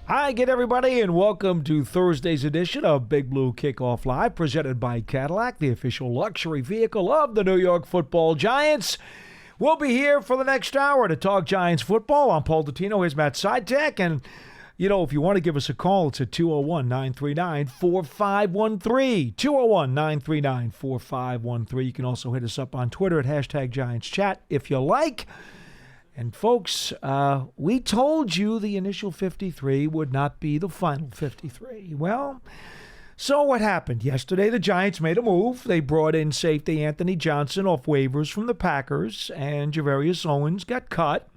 Hi again, everybody, and welcome to Thursday's edition of Big Blue Kickoff Live, presented by Cadillac, the official luxury vehicle of the New York Football Giants. We'll be here for the next hour to talk Giants football. I'm Paul Dottino. Here's Matt Citak. And, you know, if you want to give us a call, it's at 201-939-4513. 201-939-4513. You can also hit us up on Twitter at #GiantsChat if you like. And, folks, we told you the initial 53 would not be the final 53. Well, so what happened? Yesterday, the Giants made a move. They brought in safety Anthony Johnson off waivers from the Packers, and Javarius Owens got cut.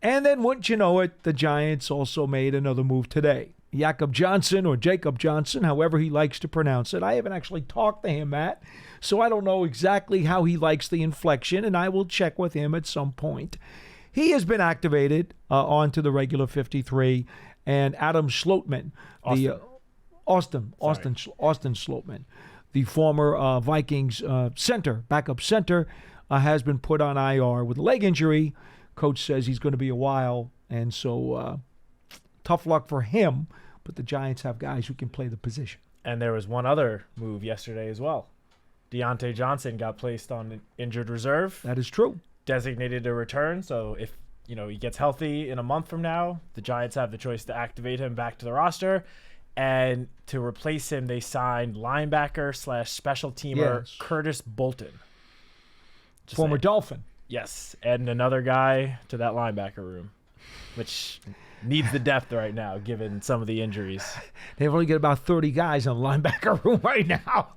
And then, wouldn't you know it, the Giants also made another move today. Jacob Johnson, or Jacob Johnson, however he likes to pronounce it. I haven't actually talked to him, Matt, so I don't know exactly how he likes the inflection, and I will check with him at some point. He has been activated onto the regular 53, and Adam Schlotman, Austin Schlotman, the former Vikings backup center, has been put on IR with a leg injury. Coach says he's going to be a while, and so tough luck for him, but the Giants have guys who can play the position. And there was one other move yesterday as well. Deontay Johnson got placed on injured reserve. That is true. Designated to return, so if he gets healthy in a month from now, the Giants have the choice to activate him back to the roster, and to replace him, they signed linebacker/special teamer Curtis Bolton, former Dolphin. Yes, and another guy to that linebacker room, which needs the depth right now, given some of the injuries. They've only got about 30 guys in the linebacker room right now.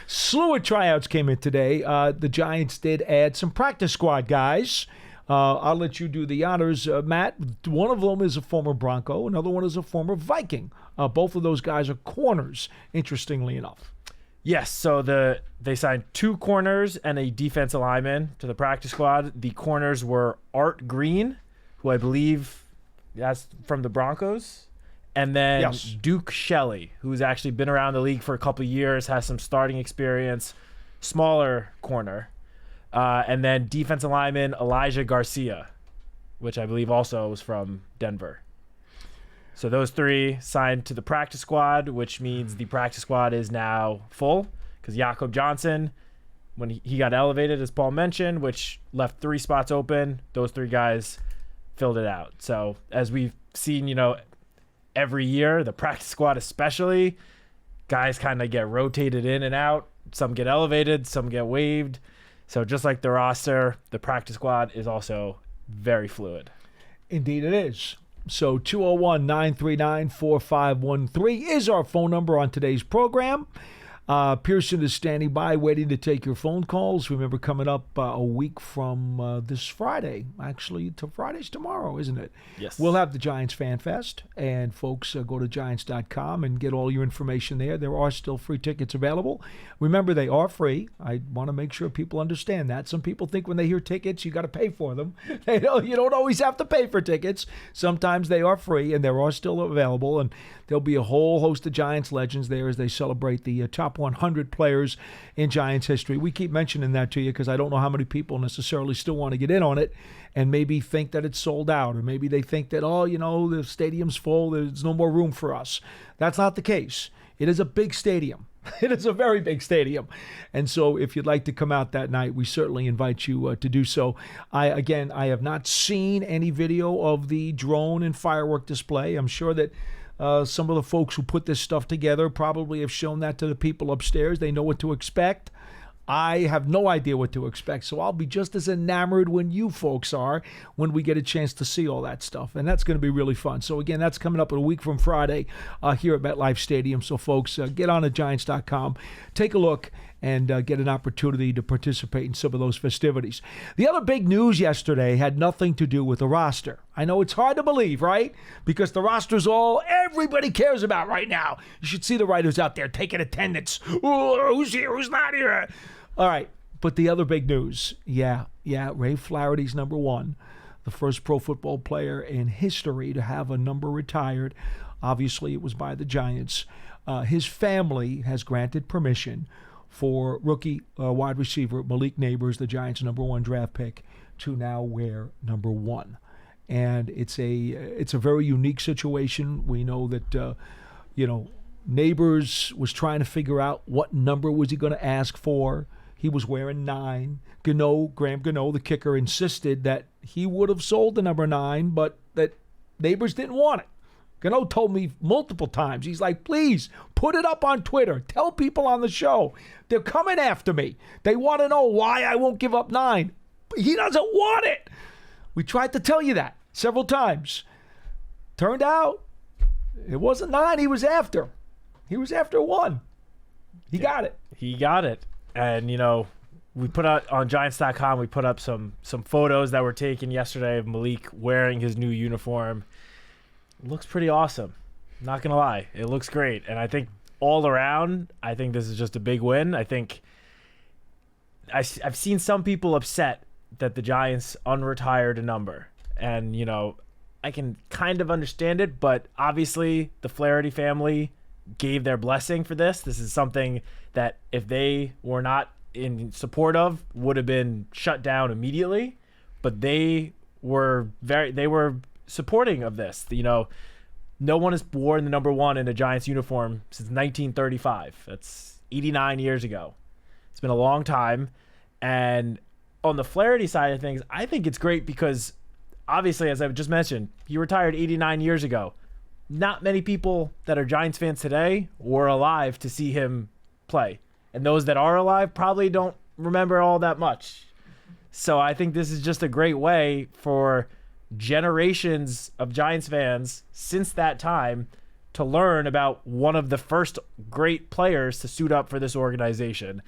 Slew of tryouts came in today. The Giants did add some practice squad guys. I'll let you do the honors, Matt. One of them is a former Bronco. Another one is a former Viking. Both of those guys are corners, interestingly enough. Yes, so they signed 2 corners and a defensive lineman to the practice squad. The corners were Art Green, who I believe that's from the Broncos, and then Duke Shelley, who's actually been around the league for a couple of years, has some starting experience, smaller corner. And then defensive lineman Elijah Garcia, which I believe also was from Denver. So those 3 signed to the practice squad, which means the practice squad is now full, because Jacob Johnson, when he got elevated, as Paul mentioned, which left 3 spots open, those 3 guys filled it out. So as we've seen, every year, the practice squad especially, guys kind of get rotated in and out. Some get elevated, some get waived. So just like the roster, the practice squad is also very fluid. Indeed it is. So 201-939-4513 is our phone number on today's program. Pearson is standing by, waiting to take your phone calls. Remember, coming up a week from this Friday. Actually, Friday's tomorrow, isn't it? Yes. We'll have the Giants Fan Fest, and folks, go to Giants.com and get all your information there. There are still free tickets available. Remember, they are free. I want to make sure people understand that. Some people think when they hear tickets, you got to pay for them. You don't always have to pay for tickets. Sometimes they are free, and they are still available, and there'll be a whole host of Giants legends there as they celebrate the top 100 players in Giants history. We keep mentioning that to you because I don't know how many people necessarily still want to get in on it and maybe think that it's sold out, or maybe they think that, the stadium's full, there's no more room for us. That's not the case. It is a big stadium. It is a very big stadium. And so if you'd like to come out that night, we certainly invite you to do so. I have not seen any video of the drone and firework display. I'm sure that some of the folks who put this stuff together probably have shown that to the people upstairs. They know what to expect. I have no idea what to expect, so I'll be just as enamored when you folks are when we get a chance to see all that stuff, and that's going to be really fun. So again, that's coming up a week from Friday here at MetLife Stadium. So folks, get on to Giants.com, take a look, and get an opportunity to participate in some of those festivities. The other big news yesterday had nothing to do with the roster. I know it's hard to believe, right? Because the roster's all everybody cares about right now. You should see the writers out there taking attendance. Ooh, who's here? Who's not here? All right, but the other big news, Ray Flaherty's number 1, the first pro football player in history to have a number retired. Obviously, it was by the Giants. His family has granted permission for rookie wide receiver Malik Nabers, the Giants' number 1 draft pick, to now wear number 1. and it's a very unique situation. We know that Neighbors was trying to figure out what number was he going to ask for. He was wearing 9. Graham Gano, the kicker, insisted that he would have sold the number 9, but that Neighbors didn't want it. Gano told me multiple times, he's like, please, put it up on Twitter. Tell people on the show. They're coming after me. They want to know why I won't give up 9. He doesn't want it. We tried to tell you that several times. Turned out, it wasn't 9 he was after. He was after 1. He got it. He got it. And, we put out on Giants.com, we put up some photos that were taken yesterday of Malik wearing his new uniform. It looks pretty awesome. Not going to lie. It looks great. And I think all around, I think this is just a big win. I think I've seen some people upset that the Giants unretired a number. And, I can kind of understand it, but obviously the Flaherty family gave their blessing for this. This is something that if they were not in support of, would have been shut down immediately. But they were supporting of this. No one has worn the number 1 in a Giants uniform since 1935. That's 89 years ago. It's been a long time. And on the Flaherty side of things, I think it's great because obviously, as I just mentioned, he retired 89 years ago. Not many people that are Giants fans today were alive to see him play. And those that are alive probably don't remember all that much. So I think this is just a great way for generations of Giants fans since that time to learn about one of the first great players to suit up for this organization.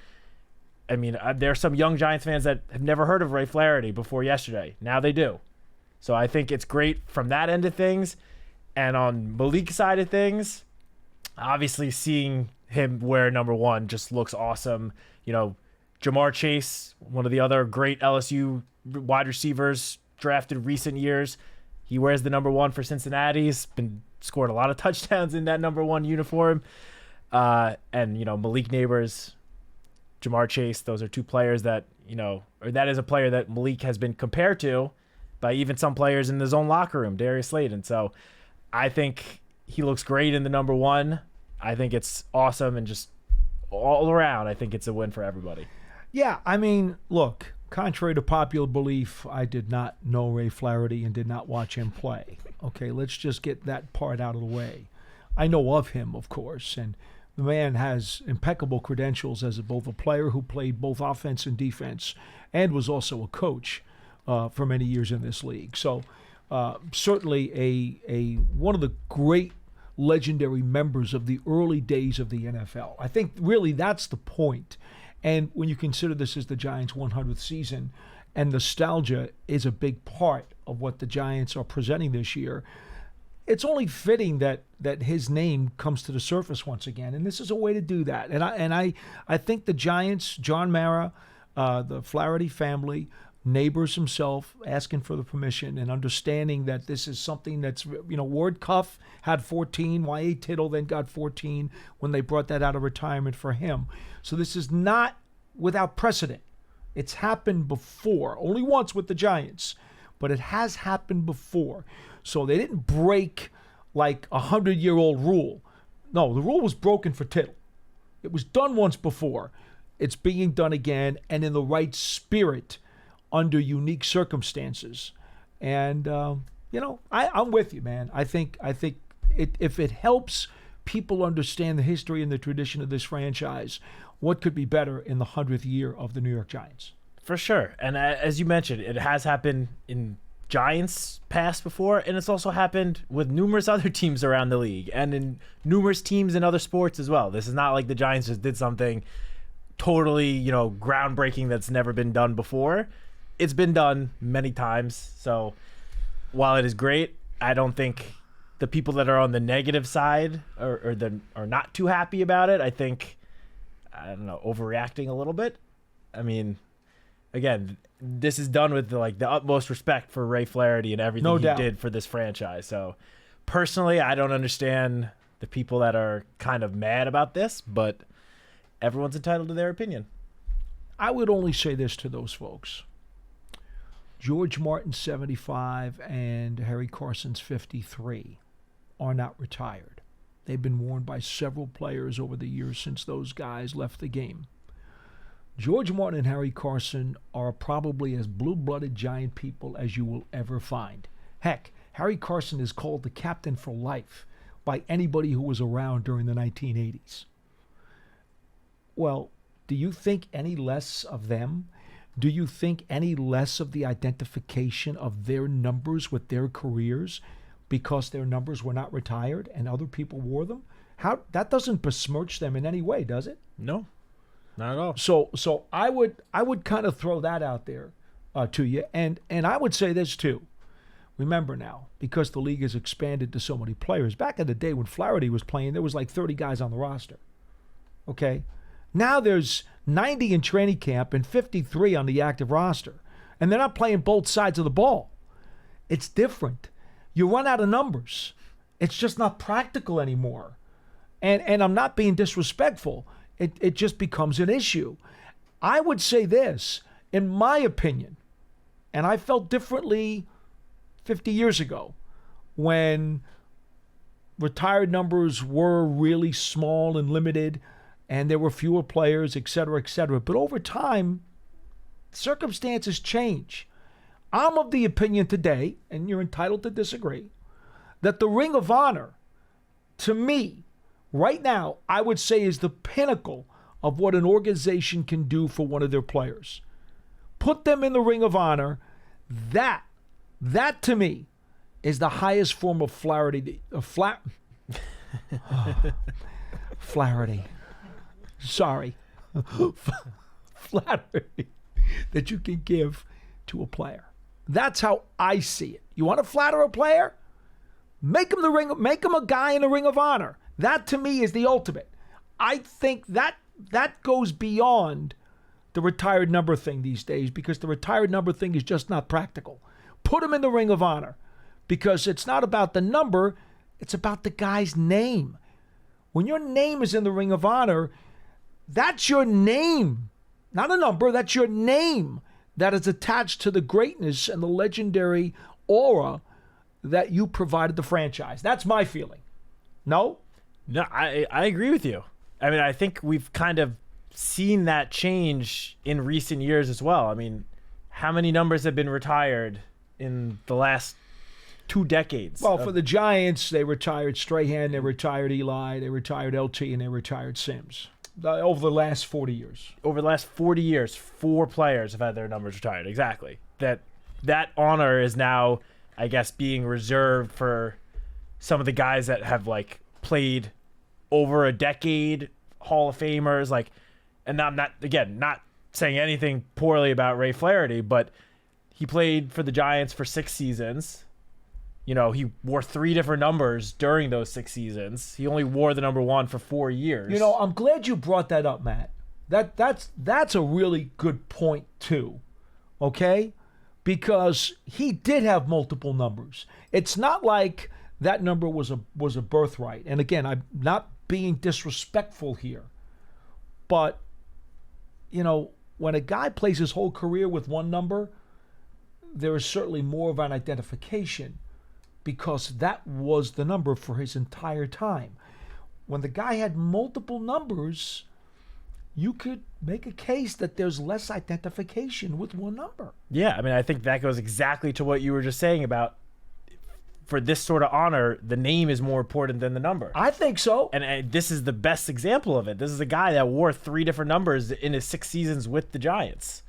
I mean, there are some young Giants fans that have never heard of Ray Flaherty before yesterday. Now they do. So I think it's great from that end of things. And on Malik's side of things, obviously seeing him wear number 1 just looks awesome. Jamar Chase, one of the other great LSU wide receivers drafted recent years, he wears the number 1 for Cincinnati. He's scored a lot of touchdowns in that number 1 uniform. And Malik Neighbors, Jamar Chase, those are 2 players that, or that is a player that Malik has been compared to by even some players in his own locker room, Darius Slayton. So I think he looks great in the number 1. I think it's awesome, and just all around, I think it's a win for everybody. Yeah, I mean, look, contrary to popular belief, I did not know Ray Flaherty and did not watch him play. Okay, let's just get that part out of the way. I know of him, of course, and the man has impeccable credentials as both a player who played both offense and defense and was also a coach for many years in this league. So certainly a one of the great legendary members of the early days of the NFL. I think really that's the point. And when you consider this is the Giants' 100th season, and nostalgia is a big part of what the Giants are presenting this year, it's only fitting that his name comes to the surface once again. And this is a way to do that. And I think the Giants, John Mara, the Flaherty family, Neighbors himself asking for the permission and understanding that this is something that's, Ward Cuff had 14, Y.A. Tittle then got 14 when they brought that out of retirement for him. So this is not without precedent. It's happened before, only once with the Giants, but it has happened before. So they didn't break like a 100-year-old rule. No, the rule was broken for Tittle. It was done once before. It's being done again, and in the right spirit, under unique circumstances. And, I'm with you, man. I think if it helps people understand the history and the tradition of this franchise, what could be better in the 100th year of the New York Giants? For sure. And as you mentioned, it has happened in Giants past before, and it's also happened with numerous other teams around the league and in numerous teams in other sports as well. This is not like the Giants just did something totally, groundbreaking that's never been done before. It's been done many times. So while it is great, I don't think the people that are on the negative side are not too happy about it. I think, overreacting a little bit. I mean, again, this is done with the utmost respect for Ray Flaherty and everything he did for this franchise. So personally, I don't understand the people that are kind of mad about this, but everyone's entitled to their opinion. I would only say this to those folks. George Martin's 75 and Harry Carson's 53 are not retired. They've been worn by several players over the years since those guys left the game. George Martin and Harry Carson are probably as blue-blooded Giant people as you will ever find. Heck, Harry Carson is called the captain for life by anybody who was around during the 1980s. Well, do you think any less of them? Do you think any less of the identification of their numbers with their careers because their numbers were not retired and other people wore them? That doesn't besmirch them in any way, does it? No, not at all. So I would kind of throw that out there to you, and I would say this too. Remember now, because the league has expanded to so many players. Back in the day when Flaherty was playing, there was like 30 guys on the roster. Okay, now there's 90 in training camp and 53 on the active roster, and they're not playing both sides of the ball. It's different. You run out of numbers. It's just not practical anymore. And I'm not being disrespectful. It just becomes an issue. I would say this, in my opinion, and I felt differently 50 years ago when retired numbers were really small and limited and there were fewer players, et cetera, et cetera. But over time, circumstances change. I'm of the opinion today, and you're entitled to disagree, that the Ring of Honor, to me, right now, I would say is the pinnacle of what an organization can do for one of their players. Put them in the Ring of Honor. That to me is the highest form of Flaherty. Flaherty. Sorry. Flattery that you can give to a player. That's how I see it. You want to flatter a player? Make him a guy in the Ring of Honor. That to me is the ultimate. I think that goes beyond the retired number thing these days because the retired number thing is just not practical. Put him in the Ring of Honor because it's not about the number, it's about the guy's name. When your name is in the Ring of Honor, that's your name. Not a number, that's your name that is attached to the greatness and the legendary aura that you provided the franchise. That's my feeling. No? No, I agree with you. I mean, I think we've kind of seen that change in recent years as well. I mean, how many numbers have been retired in the last 2 decades? Well, for the Giants, they retired Strahan, they retired Eli, they retired LT, and they retired Sims. Over the last 40 years. Over the last 40 years, 4 players have had their numbers retired. Exactly. That honor is now, I guess, being reserved for some of the guys that have like played over a decade, Hall of Famers, like, and I'm not saying anything poorly about Ray Flaherty, but he played for the Giants for 6 seasons. You know, he wore 3 different numbers during those 6 seasons. He only wore the number 1 for 4 years. You know, I'm glad you brought that up, Matt. That's a really good point too. Okay? Because he did have multiple numbers. It's not like that number was a birthright. And again, I'm not being disrespectful here. But, you know, when a guy plays his whole career with one number, there is certainly more of an identification because that was the number for his entire time. When the guy had multiple numbers, you could make a case that there's less identification with one number. Yeah, I mean, I think that goes exactly to what you were just saying about for this sort of honor, the name is more important than the number. I think so. And this is the best example of it. This is a guy that wore 3 different numbers in his 6 seasons with the Giants.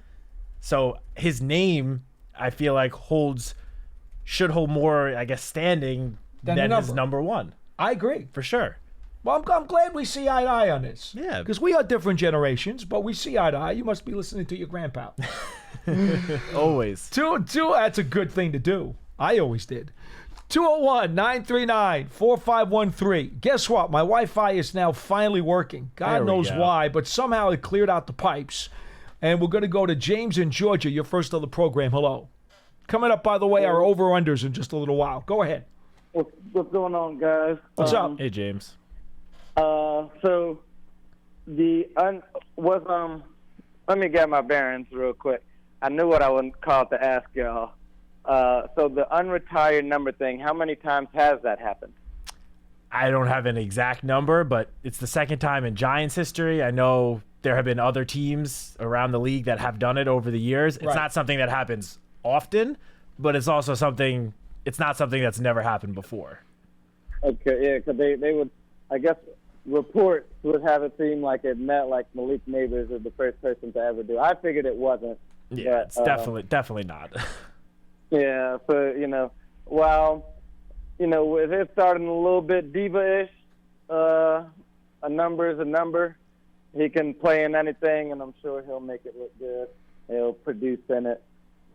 So his name, I feel like, should hold more, I guess, standing than his number 1. I agree. For sure. Well, I'm glad we see eye to eye on this. Yeah. Because we are different generations, but we see eye to eye. You must be listening to your grandpa. Always. That's a good thing to do. I always did. 201-939-4513. Guess what? My Wi-Fi is now finally working. God knows why, but somehow it cleared out the pipes. And we're going to go to James in Georgia, your first of the program. Hello. Coming up, by the way, our over-unders in just a little while. Go ahead. What's going on, guys? What's up? Hey, James. Let me get my bearings real quick. I knew what I would call to ask y'all. So the unretired number thing, how many times has that happened? I don't have an exact number, but it's the second time in Giants history. I know there have been other teams around the league that have done it over the years. It's not something that happens often, but it's also something. It's not something that's never happened before. Okay, yeah, because they would, I guess, reports would have it seem like it meant like Malik Neighbors is the first person to ever do. I figured it wasn't. Yeah, but, it's definitely not. Yeah, so with it starting a little bit diva-ish, a number is a number. He can play in anything, and I'm sure he'll make it look good. He'll produce in it.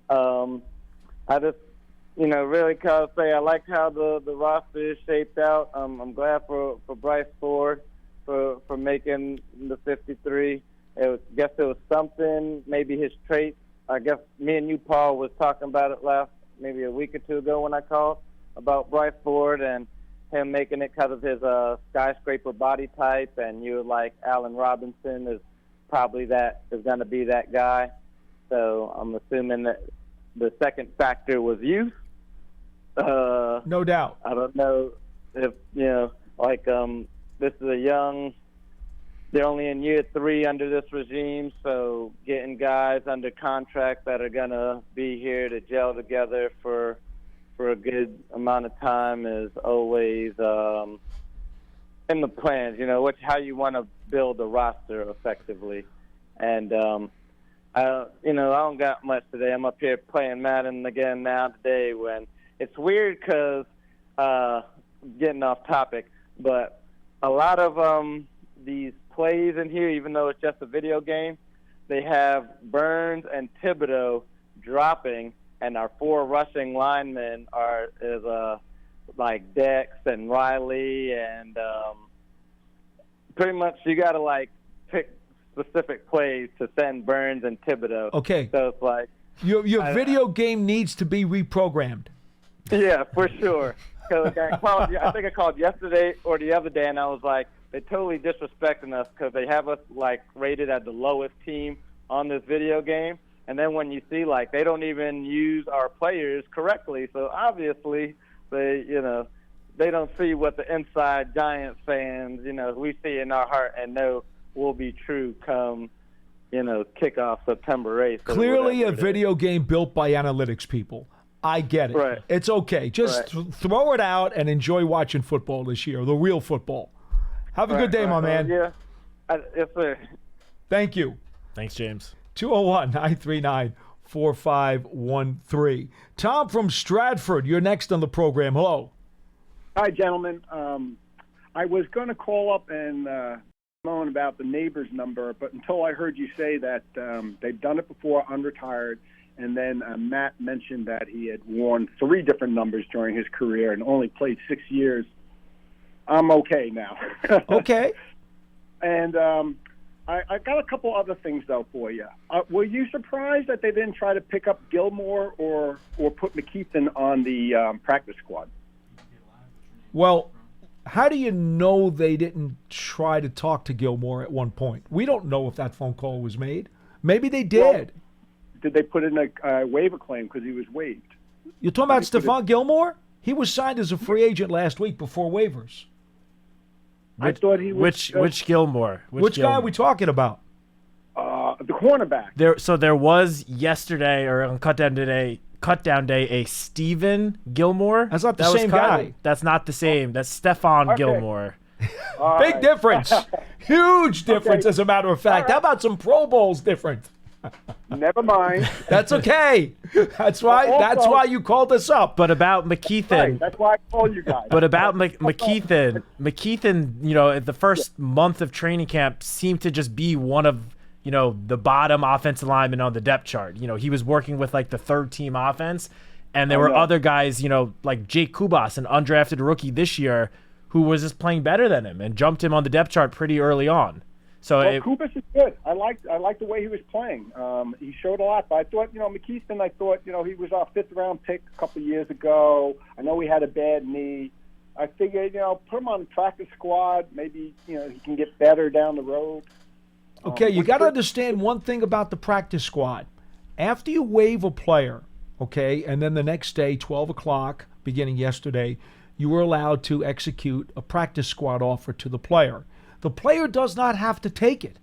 I just, really kind of say I like how the roster is shaped out. I'm glad for Bryce Ford for making the 53. I guess it was something, maybe his traits. I guess me and you, Paul, was talking about it maybe a week or two ago when I called about Bryce Ford and him making it because of his skyscraper body type, and you were like, Allen Robinson is probably going to be that guy. So I'm assuming that the second factor was youth. No doubt. I don't know if, this is a young, they're only in year 3 under this regime, so getting guys under contract that are going to be here to gel together for a good amount of time is always in the plans, how you want to build a roster effectively. And, I don't got much today. I'm up here playing Madden again now today when it's weird because, getting off topic, but a lot of these plays in here, even though it's just a video game, they have Burns and Thibodeau dropping, and our 4 rushing linemen is like Dex and Riley, and pretty much you got to pick specific plays to send Burns and Thibodeau. Okay. So it's like your video game needs to be reprogrammed. Yeah, for sure. I think I called yesterday or the other day, and I was like, they're totally disrespecting us because they have us rated as the lowest team on this video game. And then when you see they don't even use our players correctly, so obviously they don't see what the inside Giants fans we see in our heart and know will be true come kickoff September 8th. Clearly a video game built by analytics people. I get it. Right. It's okay. Just throw it out and enjoy watching football this year, the real football. Have a good day, my man. Yeah. Yes, sir. Thank you. Thanks, James. 201-939-4513. Tom from Stratford, you're next on the program. Hello. Hi, gentlemen. I was going to call up and moan about the neighbor's number, but until I heard you say that they've done it before, unretired, and then Matt mentioned that he had worn 3 different numbers during his career and only played 6 years, I'm okay now. Okay. And I got a couple other things, though, for you. Were you surprised that they didn't try to pick up Gilmore or put McKeithen on the practice squad? Well, how do you know they didn't try to talk to Gilmore at one point? We don't know if that phone call was made. Maybe they did. Well, did they put in a waiver claim because he was waived? You're talking about Stephon Gilmore? He was signed as a free agent last week before waivers. I thought he was. Which Gilmore? Which guy are we talking about? The cornerback. There was yesterday or on cut down day a Steven Gilmore. That's not the same guy. That's not the same. That's Stephon Gilmore. Big difference. Huge difference, as a matter of fact. How about some Pro Bowls different? Never mind. That's okay. That's why you called us up. But about McKeithen. Right, that's why I called you guys. But about McKeithen, the first month of training camp seemed to just be one of, the bottom offensive linemen on the depth chart. He was working with the 3rd team offense, and there were other guys, like Jake Kubas, an undrafted rookie this year, who was just playing better than him and jumped him on the depth chart pretty early on. So Kubas is good. I like the way he was playing. He showed a lot. But I thought, McKeithen, he was our 5th round pick a couple of years ago. I know he had a bad knee. I figured, put him on the practice squad. Maybe, he can get better down the road. Okay, you got to understand one thing about the practice squad. after you waive a player, okay, and then the next day, 12 o'clock, beginning yesterday, you were allowed to execute a practice squad offer to the player. The player does not have to take it.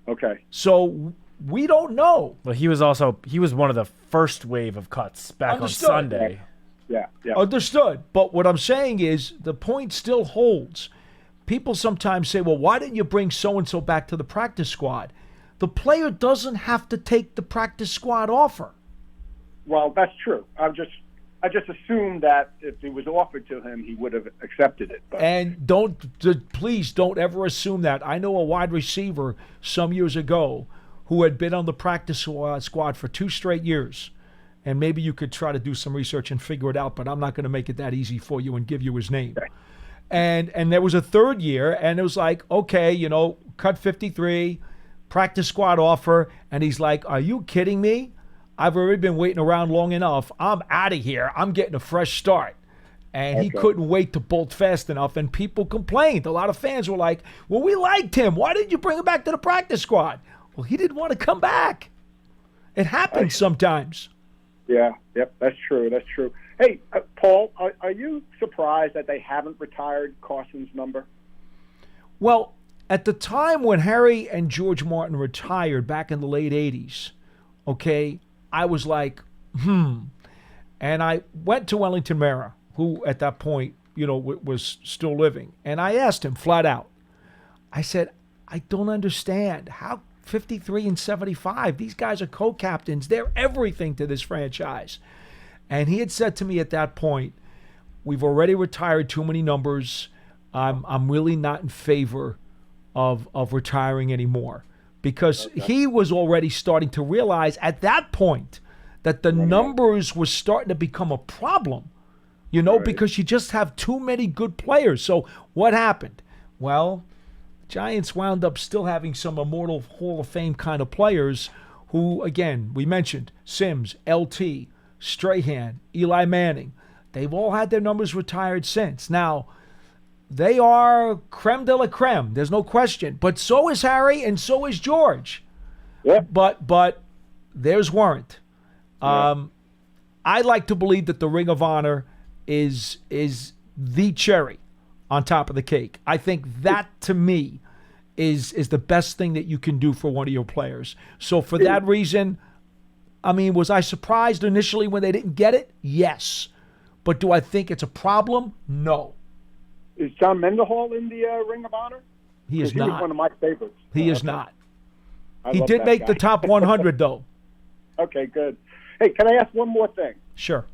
Okay. So we don't know. Well, he was one of the first wave of cuts back Understood. on Sunday. Yeah. Understood. But what I'm saying is the point still holds. People sometimes say, well, why didn't you bring so-and-so back to the practice squad? The player doesn't have to take the practice squad offer. Well, that's true. I just assumed that if it was offered to him, he would have accepted it. But. And please don't ever assume that. I know a wide receiver some years ago who had been on the practice squad for 2 straight years. And maybe you could try to do some research and figure it out, but I'm not going to make it that easy for you and give you his name. Okay. And there was a 3rd year, and it was like, okay, cut 53, practice squad offer, and he's like, are you kidding me? I've already been waiting around long enough. I'm out of here. I'm getting a fresh start. And he couldn't wait to bolt fast enough, and people complained. A lot of fans were like, well, we liked him. Why didn't you bring him back to the practice squad? Well, he didn't want to come back. It happens sometimes. Yeah, yep, that's true. Hey, Paul, are you surprised that they haven't retired Carson's number? Well, at the time when Harry and George Martin retired back in the late 80s, okay, I was like, And I went to Wellington Mara, who at that point, was still living. And I asked him flat out, I said, I don't understand. How 53 and 75, these guys are co-captains. They're everything to this franchise. And he had said to me at that point, we've already retired too many numbers. I'm really not in favor of retiring anymore. Because he was already starting to realize at that point that the numbers were starting to become a problem, because you just have too many good players. So what happened? Well, Giants wound up still having some immortal Hall of Fame kind of players who, again, we mentioned Sims, LT, Strahan, Eli Manning. They've all had their numbers retired since. Now, they are creme de la creme. There's no question. But so is Harry and so is George. Yeah. But there's warrant. I like to believe that the Ring of Honor is the cherry on top of the cake. I think that, to me, is the best thing that you can do for one of your players. So for that reason, was I surprised initially when they didn't get it? Yes. But do I think it's a problem? No. Is John Mendenhall in the Ring of Honor? He is not. He was one of my favorites. He is not. I He love did that make guy. the top 100, though. Okay, good. Hey, can I ask one more thing? Sure.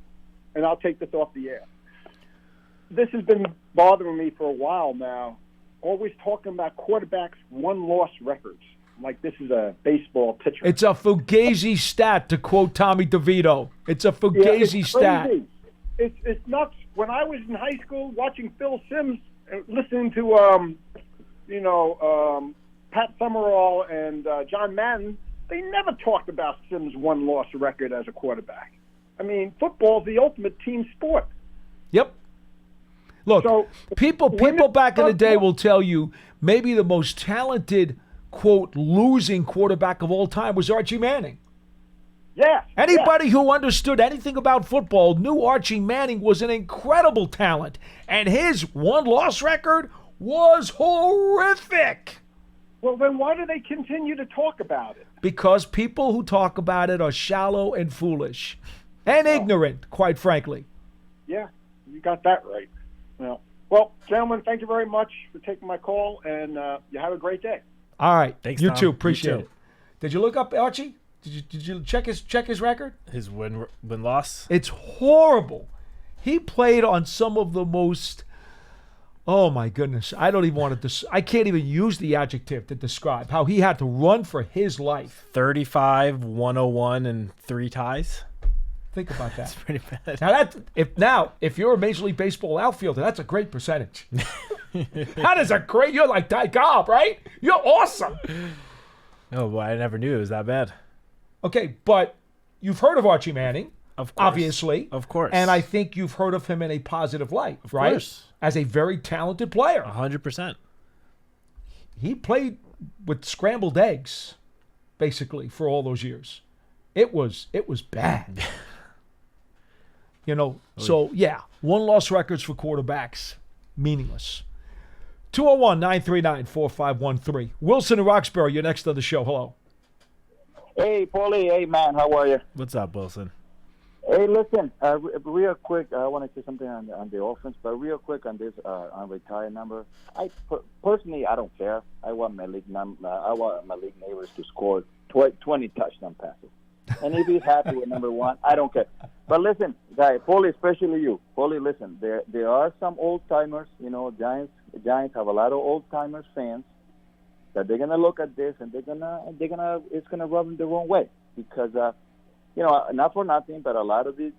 And I'll take this off the air. This has been bothering me for a while now. Always talking about quarterbacks' one-loss records. Like this is a baseball pitcher. It's a fugazi stat, to quote Tommy DeVito. It's a fugazi it's stat. crazy. It's nuts. When I was in high school watching Phil Simms, listening to Pat Summerall and John Madden, they never talked about Simms' one-loss record as a quarterback. Football's the ultimate team sport. Yep. Look, So, people back in the day will tell you maybe the most talented, quote, losing quarterback of all time was Archie Manning. Yes. Anybody who understood anything about football knew Archie Manning was an incredible talent, and his one-loss record was horrific. Well, then why do they continue to talk about it? Because people who talk about it are shallow and foolish and ignorant, quite frankly. Yeah, you got that right. Well, gentlemen, thank you very much for taking my call, and you have a great day. All right. Thanks, you Tom. too. You Appreciate too. it. Did you look up Archie? Did you check his record? His win-loss? It's horrible. He played on some of the most, oh my goodness, I don't even want to, I can't even use the adjective to describe how he had to run for his life. 35, 101, and 3 ties. Think about that. That's pretty bad. If you're a Major League Baseball outfielder, that's a great percentage. That is a great, you're like Ty Cobb, right? You're awesome. Oh, boy, I never knew it was that bad. Okay, but you've heard of Archie Manning. Of course. Obviously. Of course. And I think you've heard of him in a positive light, Of right? course. As a very talented player. 100%. He played with scrambled eggs. basically, for all those years. It was bad. So, yeah, one-loss records for quarterbacks, meaningless. 201-939-4513. Wilson in Roxbury, you're next on the show. Hello. Hey, Paulie. Hey, man. How are you? What's up, Wilson? Hey, listen. Real quick, I want to say something on the offense, but real quick on this unretired number. Personally, I don't care. I want my league neighbors to score 20 touchdown passes. And if he's happy with number one, I don't care. But listen, guy, Paulie, especially you. Paulie, listen. There are some old timers. Giants have a lot of old timers fans that they're gonna look at this and it's gonna rub them the wrong way because not for nothing, but a lot of this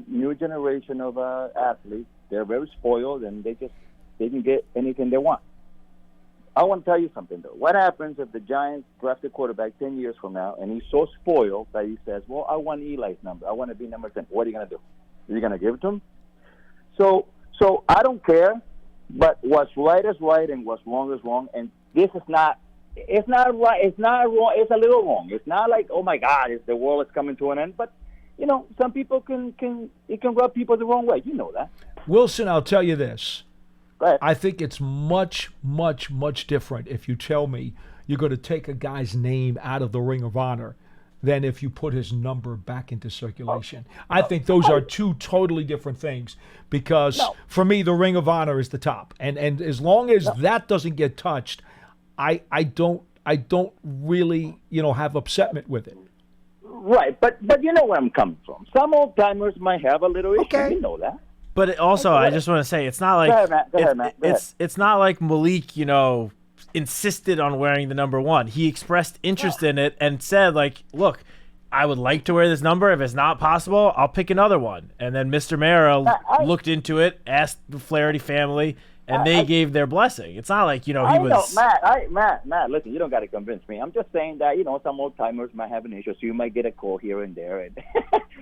new generation of athletes, they're very spoiled and they can get anything they want. I want to tell you something though. What happens if the Giants draft a quarterback 10 years from now and he's so spoiled that he says, "Well, I want Eli's number. I want to be number 10." What are you gonna do? Are you gonna give it to him? So I don't care. But what's right is right and what's wrong is wrong. And this is not. It's not right. It's not wrong. It's a little wrong. It's not like, oh my God, the world is coming to an end. But some people can rub people the wrong way. You know that. Wilson, I'll tell you this. Go ahead. I think it's much, much, much different if you tell me you're going to take a guy's name out of the Ring of Honor than if you put his number back into circulation. I think those are two totally different things because for me, the Ring of Honor is the top. And as long as that doesn't get touched, I don't really, have upsetment with it. Right, but you know where I'm coming from. Some old timers might have a little issue. Okay. You know that. But I just want to say, it's not like Go ahead, Matt. It's not like Malik, insisted on wearing the number one. He expressed interest in it and said, like, look, I would like to wear this number. If it's not possible, I'll pick another one. And then Mr. Mara looked into it, asked the Flaherty family, and they gave their blessing. It's not like, he was... Matt, listen, you don't got to convince me. I'm just saying that, some old-timers might have an issue, so you might get a call here and there. And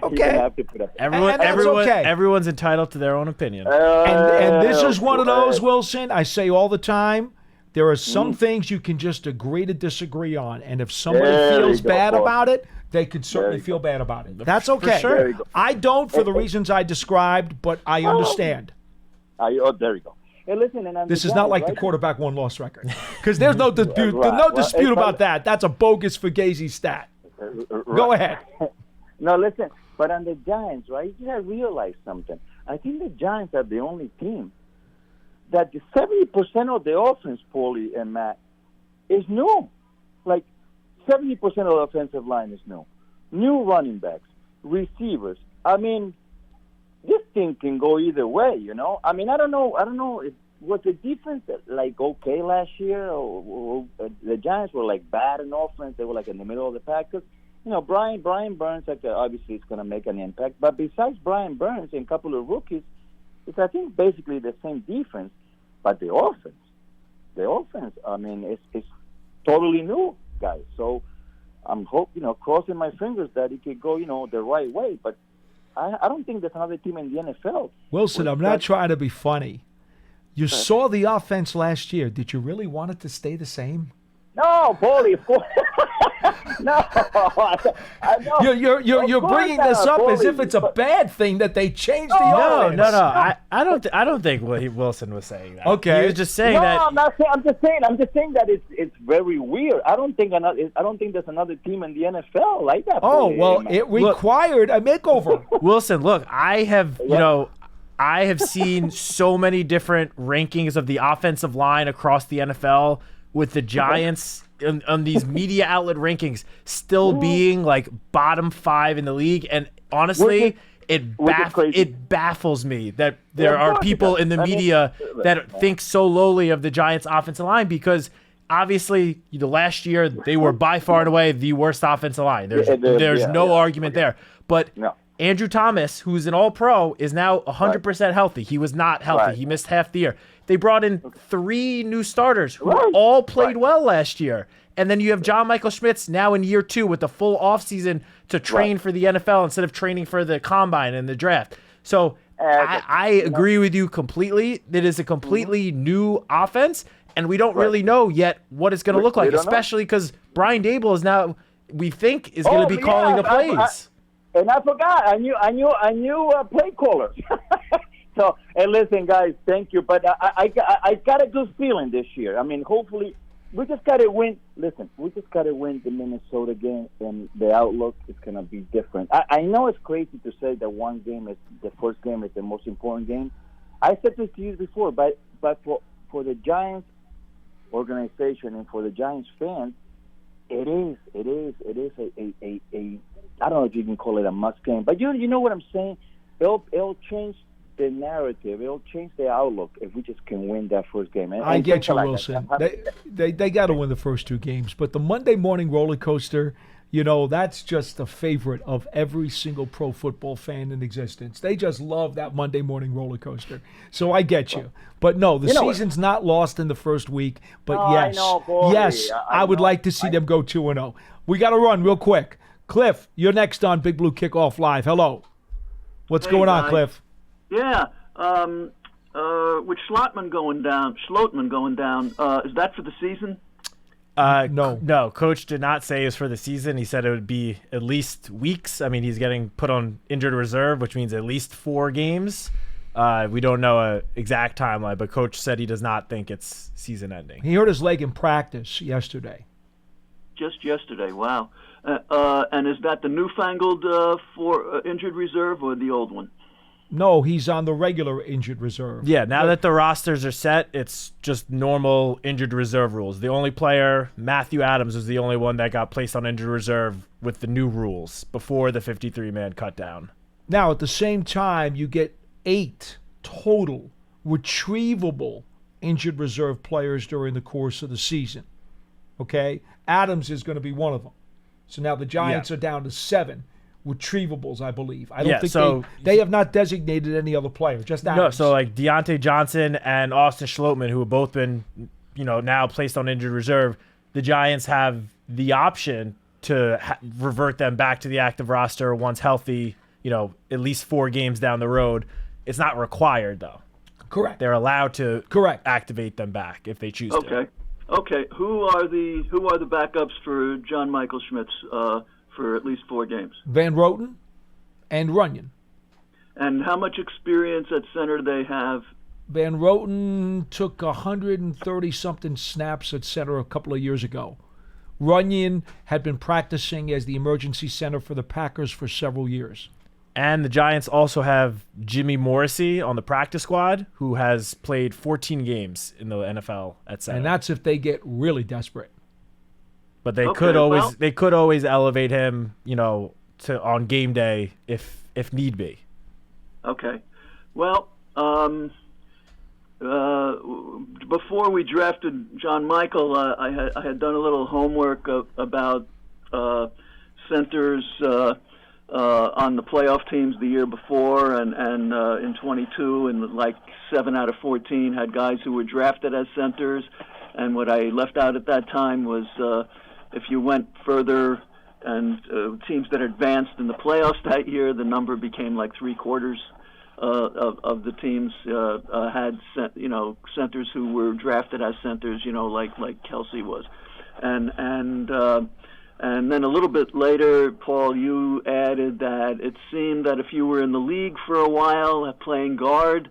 okay. You have to put up Everyone's entitled to their own opinion. And this is one of those, Wilson, I say all the time, there are some things you can just agree to disagree on. And if somebody feels bad about it, they could certainly feel bad about it. That's okay. Sure. I don't for the reasons I described, but I understand. There you go. Hey, listen, this is not like the quarterback one-loss record. Because there's no dispute, about that. That's a bogus Fugazi stat. Go ahead. No, listen, but on the Giants, right, you got to realize something. I think the Giants are the only team that the 70% of the offense, Paulie and Matt, is new. Like 70% of the offensive line is new. New running backs, receivers. I mean, this thing can go either way, I mean, I don't know. Was the defense like okay last year, or the Giants were like bad in offense? They were like in the middle of the pack. Because Brian Burns, obviously, is going to make an impact. But besides Brian Burns and a couple of rookies, it's I think basically the same defense. But the offense, I mean, it's totally new, guys. So I'm crossing my fingers that it could go, the right way. But I don't think there's another team in the NFL. Wilson, I'm not trying to be funny. You saw the offense last year. Did you really want it to stay the same? No, Paulie, of course. No, I know. You're bringing this up as if it's a bad thing that they changed the offense. No. I don't think Wilson was saying that. Okay, he was just saying that. No, I'm not saying. I'm just saying that it's very weird. I don't think there's another team in the NFL like that. Oh well, it required a makeover. Wilson, look, I have seen so many different rankings of the offensive line across the NFL with the Giants on these media outlet rankings still being like bottom 5 in the league. And honestly, it baffles me that there are people in the media that think so lowly of the Giants offensive line because obviously the last year they were by far and away the worst offensive line. There's no argument there. But Andrew Thomas, who's an all-pro, is now 100% healthy. He was not healthy. Right. He missed half the year. They brought in 3 new starters who all played well last year. And then you have John Michael Schmitz now in year 2 with the full offseason to train for the NFL instead of training for the combine and the draft. So I agree with you completely. It is a completely new offense. and we don't really know yet what it's going to look like, don't know. especially because Brian Dable is now, we think, is going to be calling the plays. And I forgot. I knew play callers. So, hey, listen, guys, thank you. But I got a good feeling this year. I mean, hopefully, we just got to win. Listen, we just got to win the Minnesota game, and the outlook is going to be different. I know it's crazy to say that the first game is the most important game. I said this to you before, but for the Giants organization and for the Giants fans, it is a I don't know if you can call it a must game, but you know what I'm saying? It'll change the narrative. It'll change the outlook if we just can win that first game. I get you, Wilson. They got to win the first two games, but the Monday morning roller coaster, that's just a favorite of every single pro football fan in existence. They just love that Monday morning roller coaster. So I get you. But no, the season's not lost in the first week. But yes, I would like to see them go 2-0. We got to run real quick. Cliff, you're next on Big Blue Kickoff Live. Hello. What's going on, Cliff? Yeah. With Schlotman going down, is that for the season? No, Coach did not say it was for the season. He said it would be at least weeks. I mean, he's getting put on injured reserve, which means at least 4 games. We don't know an exact timeline, but Coach said he does not think it's season ending. He hurt his leg in practice yesterday. Just yesterday, wow. And is that the newfangled for injured reserve or the old one? No, he's on the regular injured reserve. Yeah, now that the rosters are set, it's just normal injured reserve rules. The only player, Matthew Adams, was the only one that got placed on injured reserve with the new rules before the 53-man cut down. Now, at the same time, you get 8 total retrievable injured reserve players during the course of the season. Okay? Adams is going to be one of them. So now the Giants are down to 7 retrievables, I believe. I don't think they have not designated any other player, just Adams. No, so like Deontay Johnson and Austin Schlotman, who have both been, now placed on injured reserve, the Giants have the option to revert them back to the active roster once healthy, at least 4 games down the road. It's not required, though. Correct. They're allowed to activate them back if they choose to. Okay. Who are the backups for John Michael Schmitz for at least 4 games? Van Roten and Runyon. And how much experience at center they have? Van Roten took 130-something snaps at center a couple of years ago. Runyon had been practicing as the emergency center for the Packers for several years. And the Giants also have Jimmy Morrissey on the practice squad, who has played 14 games in the NFL at center. And that's if they get really desperate. But they could always elevate him, to on game day if need be. Okay. Well, before we drafted John Michael, I had done a little homework about centers on the playoff teams the year before, and in 22, and like 7 out of 14 had guys who were drafted as centers. And what I left out at that time was if you went further and teams that advanced in the playoffs that year, the number became like 3/4 of the teams had centers who were drafted as centers, like Kelsey was, and then a little bit later, Paul, you added that it seemed that if you were in the league for a while playing guard,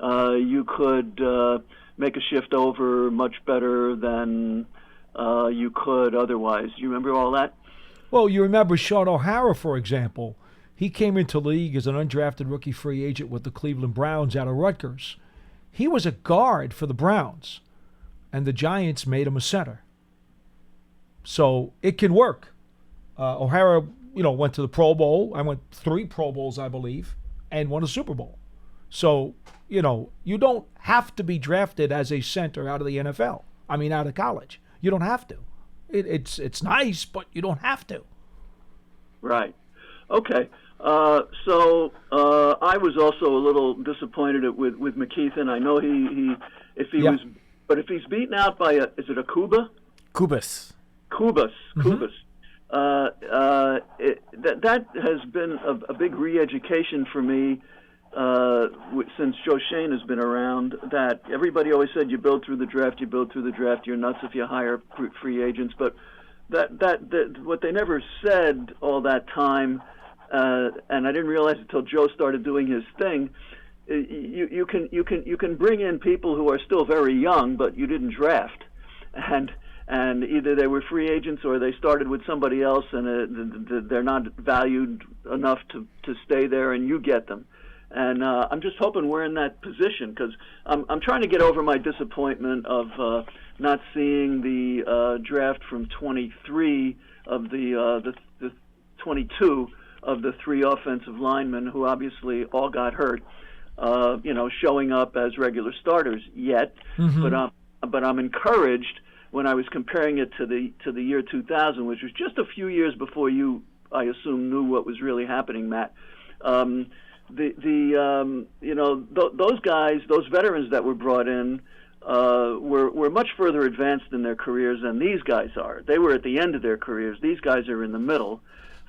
you could make a shift over much better than you could otherwise. You remember all that? Well, you remember Sean O'Hara, for example. He came into the league as an undrafted rookie free agent with the Cleveland Browns out of Rutgers. He was a guard for the Browns, and the Giants made him a center. So it can work. O'Hara, went to the Pro Bowl. I went 3 Pro Bowls, I believe, and won a Super Bowl. So, you don't have to be drafted as a center out of the NFL. I mean, out of college. You don't have to. It's nice, but you don't have to. Right. Okay. So I was also a little disappointed with McKeithen. I know if he's beaten out by is it a Kubas. That has been a big re-education for me, since Joe Shane has been around, that everybody always said you build through the draft, you're nuts if you hire free agents. But that what they never said all that time, and I didn't realize it until Joe started doing his thing. You can bring in people who are still very young, but you didn't draft, and either they were free agents or they started with somebody else, and they're not valued enough to stay there, and you get them. And I'm just hoping we're in that position, because I'm trying to get over my disappointment of not seeing the draft from 23 of the 22 of the 3 offensive linemen who obviously all got hurt, showing up as regular starters yet. Mm-hmm. But I'm encouraged when I was comparing it to the year 2000, which was just a few years before you, I assume, knew what was really happening, Matt. Those guys, those veterans that were brought in, were much further advanced in their careers than these guys are. They were at the end of their careers. These guys are in the middle.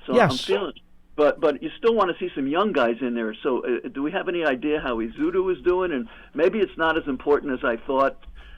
So yes. I'm feeling, but you still want to see some young guys in there. So do we have any idea how Izzudu is doing? And maybe it's not as important as I thought.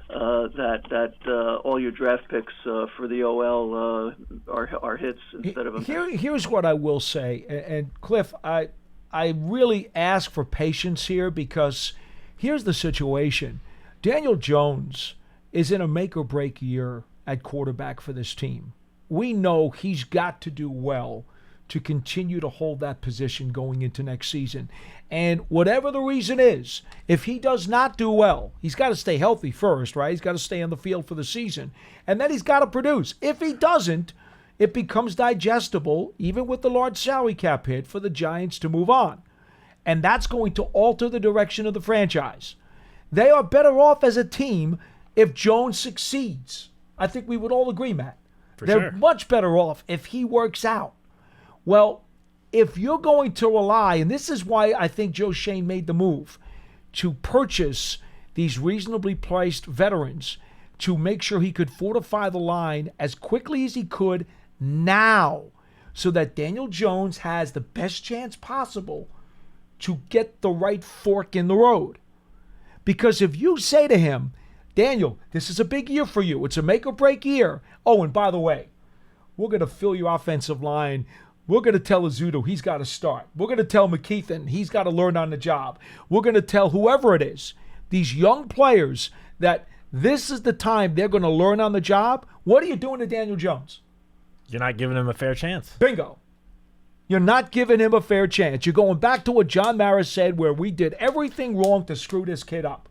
That all your draft picks for the OL are hits instead of a Here's what I will say, and Cliff, I really ask for patience here, because here's the situation. Daniel Jones is in a make-or-break year at quarterback for this team. We know he's got to do well to continue to hold that position going into next season. And whatever the reason is, if he does not do well, he's got to stay healthy first, right? He's got to stay on the field for the season. And then he's got to produce. If he doesn't, it becomes digestible, even with the large salary cap hit, for the Giants to move on. And that's going to alter the direction of the franchise. They are better off as a team if Jones succeeds. I think we would all agree, Matt. They're much better off if he works out. Well, if you're going to rely, and this is why I think Joe Shane made the move, to purchase these reasonably priced veterans to make sure he could fortify the line as quickly as he could now, so that Daniel Jones has the best chance possible to get the right fork in the road. Because if you say to him, Daniel, this is a big year for you. It's a make-or-break year. Oh, and by the way, we're going to fill your offensive line. We're going to tell Izzudu he's got to start. We're going to tell McKeithen he's got to learn on the job. We're going to tell whoever it is, these young players, that this is the time they're going to learn on the job. What are you doing to Daniel Jones? You're not giving him a fair chance. Bingo. You're not giving him a fair chance. You're going back to what John Mara said, where we did everything wrong to screw this kid up.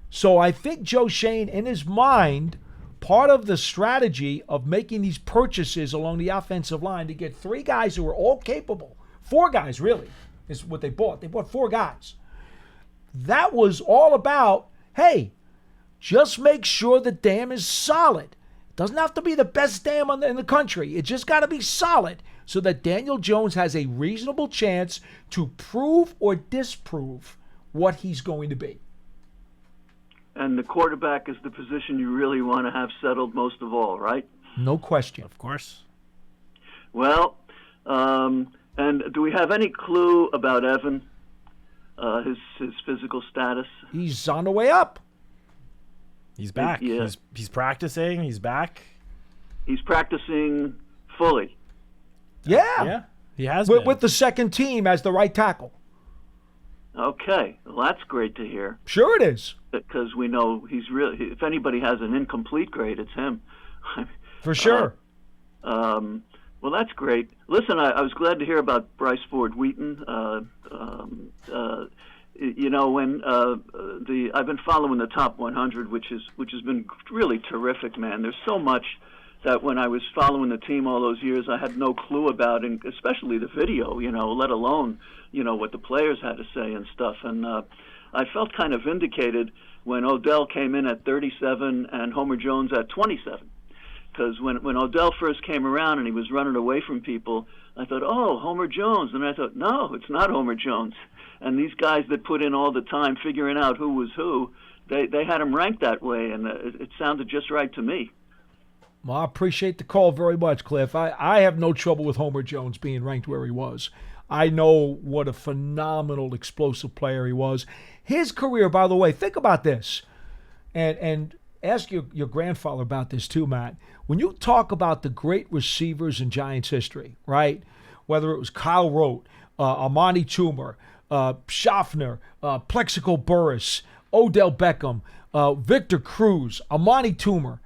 So I think Joe Shane, in his mind, part of the strategy of making these purchases along the offensive line to get 3 guys who are all capable, 4 guys really, is what they bought. They bought 4 guys. That was all about, hey, just make sure the dam is solid. It doesn't have to be the best dam in the country. It just got to be solid so that Daniel Jones has a reasonable chance to prove or disprove what he's going to be. And the quarterback is the position you really want to have settled most of all, right? No question. Of course. Well, and do we have any clue about Evan, his physical status? He's on the way up. He's back. Yeah. He's practicing. He's back. He's practicing fully. Yeah. Yeah, he has been. With the second team as the right tackle. Okay, well, that's great to hear. Sure it is. Because we know he's really, if anybody has an incomplete grade, it's him. For sure. Well, that's great. Listen, I was glad to hear about Bryce Ford Wheaton. When I've been following the top 100, which has been really terrific, man. There's so much that when I was following the team all those years, I had no clue about, and especially the video, let alone, what the players had to say and stuff. And I felt kind of vindicated when Odell came in at 37 and Homer Jones at 27. Because when Odell first came around and he was running away from people, I thought, oh, Homer Jones. And I thought, no, it's not Homer Jones. And these guys that put in all the time figuring out who was who, they had him ranked that way, and it sounded just right to me. Well, I appreciate the call very much, Cliff. I have no trouble with Homer Jones being ranked where he was. I know what a phenomenal, explosive player he was. His career, by the way, think about this, and ask your grandfather about this too, Matt. When you talk about the great receivers in Giants history, right? Whether it was Kyle Rote, Amani Toomer, Schaffner, Plexico Burris, Odell Beckham, Victor Cruz, Amani Toomer,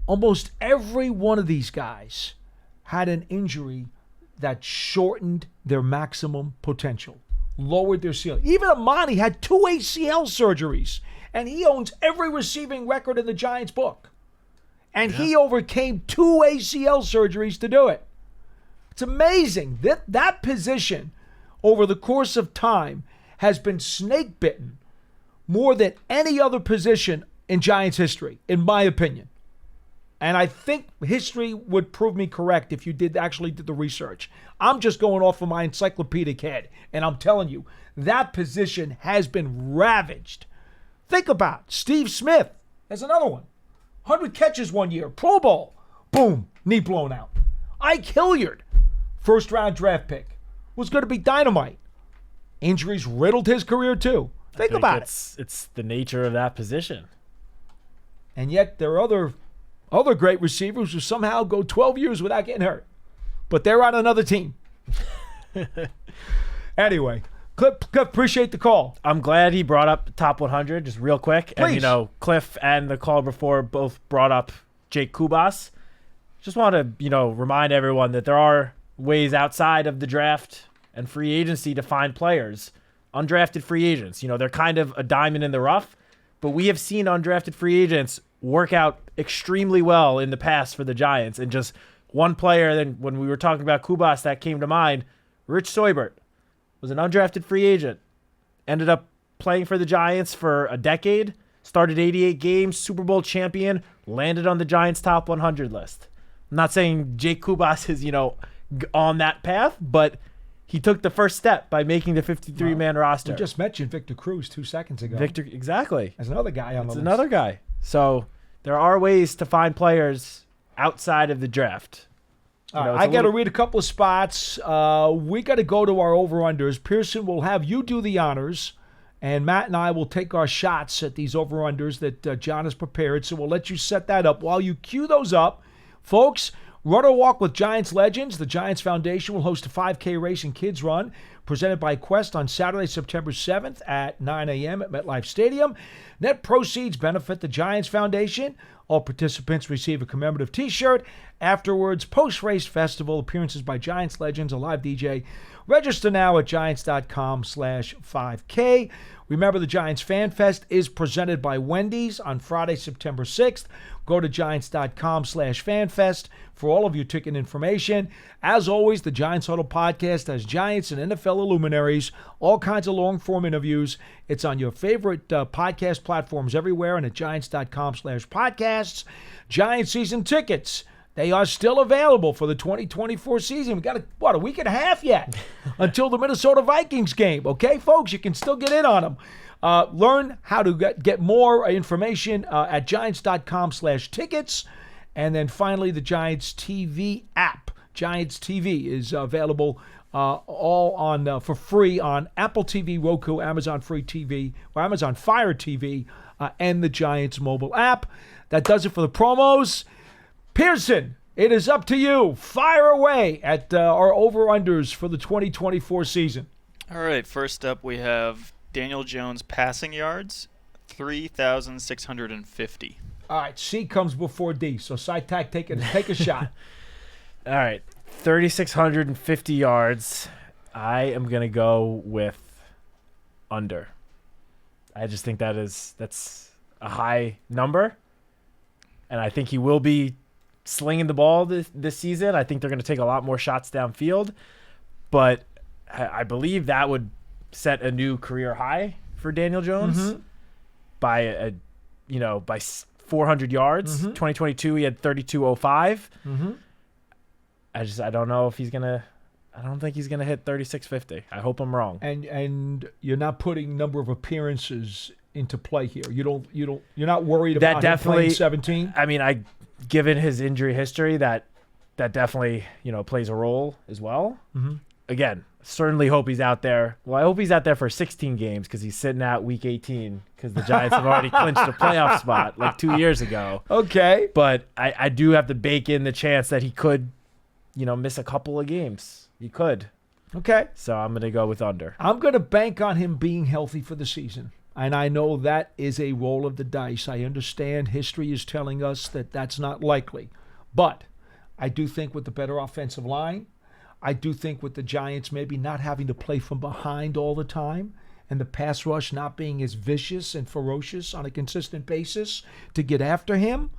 almost every one of these guys had an injury that shortened their maximum potential, lowered their ceiling. Even Amani had 2 ACL surgeries, and he owns every receiving record in the Giants book. And he overcame 2 ACL surgeries to do it. It's amazing. That position, over the course of time, has been snake bitten more than any other position in Giants history, in my opinion. And I think history would prove me correct if you actually did the research. I'm just going off of my encyclopedic head, and I'm telling you, that position has been ravaged. Think about it. Steve Smith. There's another one. 100 catches one year. Pro Bowl. Boom. Knee blown out. Ike Hilliard, first-round draft pick, was going to be dynamite. Injuries riddled his career, too. Think about it. It's the nature of that position. And yet there are other great receivers who somehow go 12 years without getting hurt. But they're on another team. Anyway, Cliff, appreciate the call. I'm glad he brought up the top 100 just real quick. Please. And, Cliff and the caller before both brought up Jake Kubas. Just want to, remind everyone that there are ways outside of the draft and free agency to find players. Undrafted free agents, they're kind of a diamond in the rough, but we have seen undrafted free agents work out extremely well in the past for the Giants. And just one player, then when we were talking about Kubas, that came to mind, Rich Seubert was an undrafted free agent, ended up playing for the Giants for a decade, started 88 games, Super Bowl champion, landed on the Giants' top 100 list. I'm not saying Jake Kubas is, on that path, but he took the first step by making the 53-man roster. We just mentioned Victor Cruz 2 seconds ago. Exactly. There's another guy on the list. Another guy. So there are ways to find players outside of the draft. I got to read a couple of spots. We got to go to our over-unders. Pearson will have you do the honors, and Matt and I will take our shots at these over-unders that John has prepared. So we'll let you set that up. While you cue those up, folks, Run or Walk with Giants Legends. The Giants Foundation will host a 5K race and kids run presented by Quest on Saturday, September 7th at 9 a.m. at MetLife Stadium. Net proceeds benefit the Giants Foundation. All participants receive a commemorative T-shirt. Afterwards, post-race festival, appearances by Giants Legends, a live DJ. Register now at Giants.com/5K. Remember, the Giants Fan Fest is presented by Wendy's on Friday, September 6th. Go to Giants.com/FanFest for all of your ticket information. As always, the Giants Huddle podcast has Giants and NFL luminaries, all kinds of long-form interviews. It's on your favorite podcast platforms everywhere and at Giants.com/podcasts. Giants season tickets. They are still available for the 2024 season. We got, a week and a half yet until the Minnesota Vikings game. Okay, folks, you can still get in on them. Learn how to get more information at Giants.com/tickets. And then finally, the Giants TV app. Giants TV is available all on for free on Apple TV, Roku, Amazon Free TV, or Amazon Fire TV, and the Giants mobile app. That does it for the promos. Pearson, it is up to you. Fire away at our over-unders for the 2024 season. All right, first up we have Daniel Jones passing yards, 3,650. All right, C comes before D, so Citak, take a shot. All right, 3,650 yards. I am going to go with under. I just think that's a high number, and I think he will be slinging the ball this season. I think they're going to take a lot more shots downfield, but I believe that would set a new career high for Daniel Jones by 400 yards. 2022 he had 3,205. I don't know if I don't think he's gonna hit 3,650. I hope I'm wrong. And you're not putting number of appearances into play here. You're not worried about him playing 17. I mean, given his injury history, that definitely plays a role as well. Again, Certainly hope he's out there. Well, I hope he's out there for 16 games because he's sitting out week 18 because the Giants have already clinched a playoff spot like 2 years ago. Okay. But I do have to bake in the chance that he could, miss a couple of games. He could. Okay. So I'm going to go with under. I'm going to bank on him being healthy for the season. And I know that is a roll of the dice. I understand history is telling us that that's not likely. But I do think with the better offensive line, I do think with the Giants maybe not having to play from behind all the time and the pass rush not being as vicious and ferocious on a consistent basis to get after him,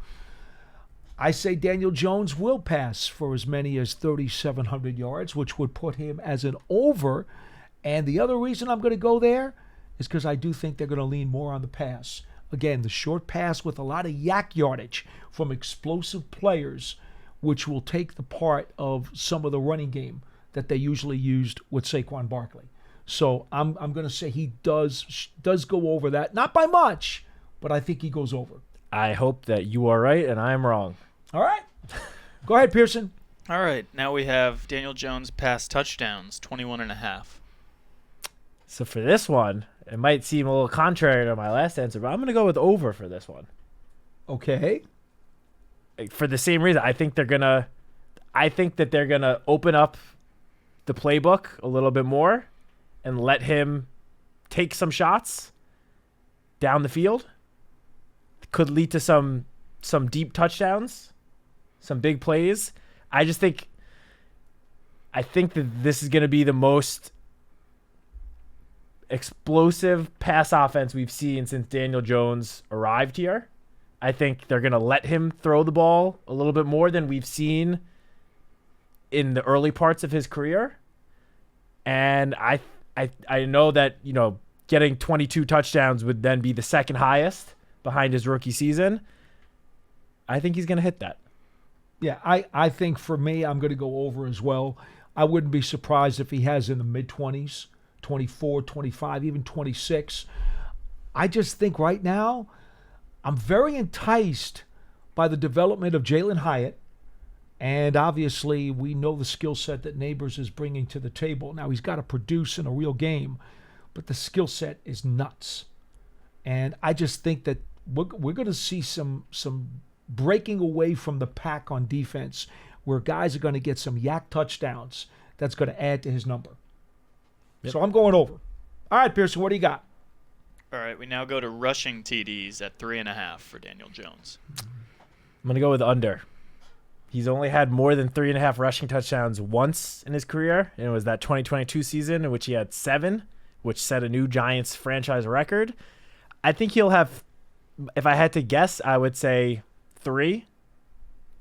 I say Daniel Jones will pass for as many as 3,700 yards, which would put him as an over. And the other reason I'm going to go there is because I do think they're going to lean more on the pass. Again, the short pass with a lot of yak yardage from explosive players, which will take the part of some of the running game that they usually used with Saquon Barkley. So I'm going to say he does go over that. Not by much, but I think he goes over. I hope that you are right and I am wrong. All right. Go ahead, Pearson. All right. Now we have Daniel Jones pass touchdowns, 21.5. So for this one, it might seem a little contrary to my last answer, but I'm going to go with over for this one. Okay. For the same reason, I think that they're gonna open up the playbook a little bit more and let him take some shots down the field. Could lead to some deep touchdowns, some big plays. I think that this is gonna be the most explosive pass offense we've seen since Daniel Jones arrived here. I think they're going to let him throw the ball a little bit more than we've seen in the early parts of his career. And I know that, getting 22 touchdowns would then be the second highest behind his rookie season. I think he's going to hit that. Yeah, I think for me, I'm going to go over as well. I wouldn't be surprised if he has in the mid-20s, 24, 25, even 26. I just think right now, I'm very enticed by the development of Jalen Hyatt, and obviously we know the skill set that Neighbors is bringing to the table. Now he's got to produce in a real game, but the skill set is nuts. And I just think that we're going to see some breaking away from the pack on defense where guys are going to get some yak touchdowns that's going to add to his number. Yep. So I'm going over. All right, Pearson, what do you got? All right, we now go to rushing TDs at 3.5 for Daniel Jones. I'm going to go with under. He's only had more than 3.5 rushing touchdowns once in his career, and it was that 2022 season in which he had 7, which set a new Giants franchise record. I think he'll have, if I had to guess, I would say 3,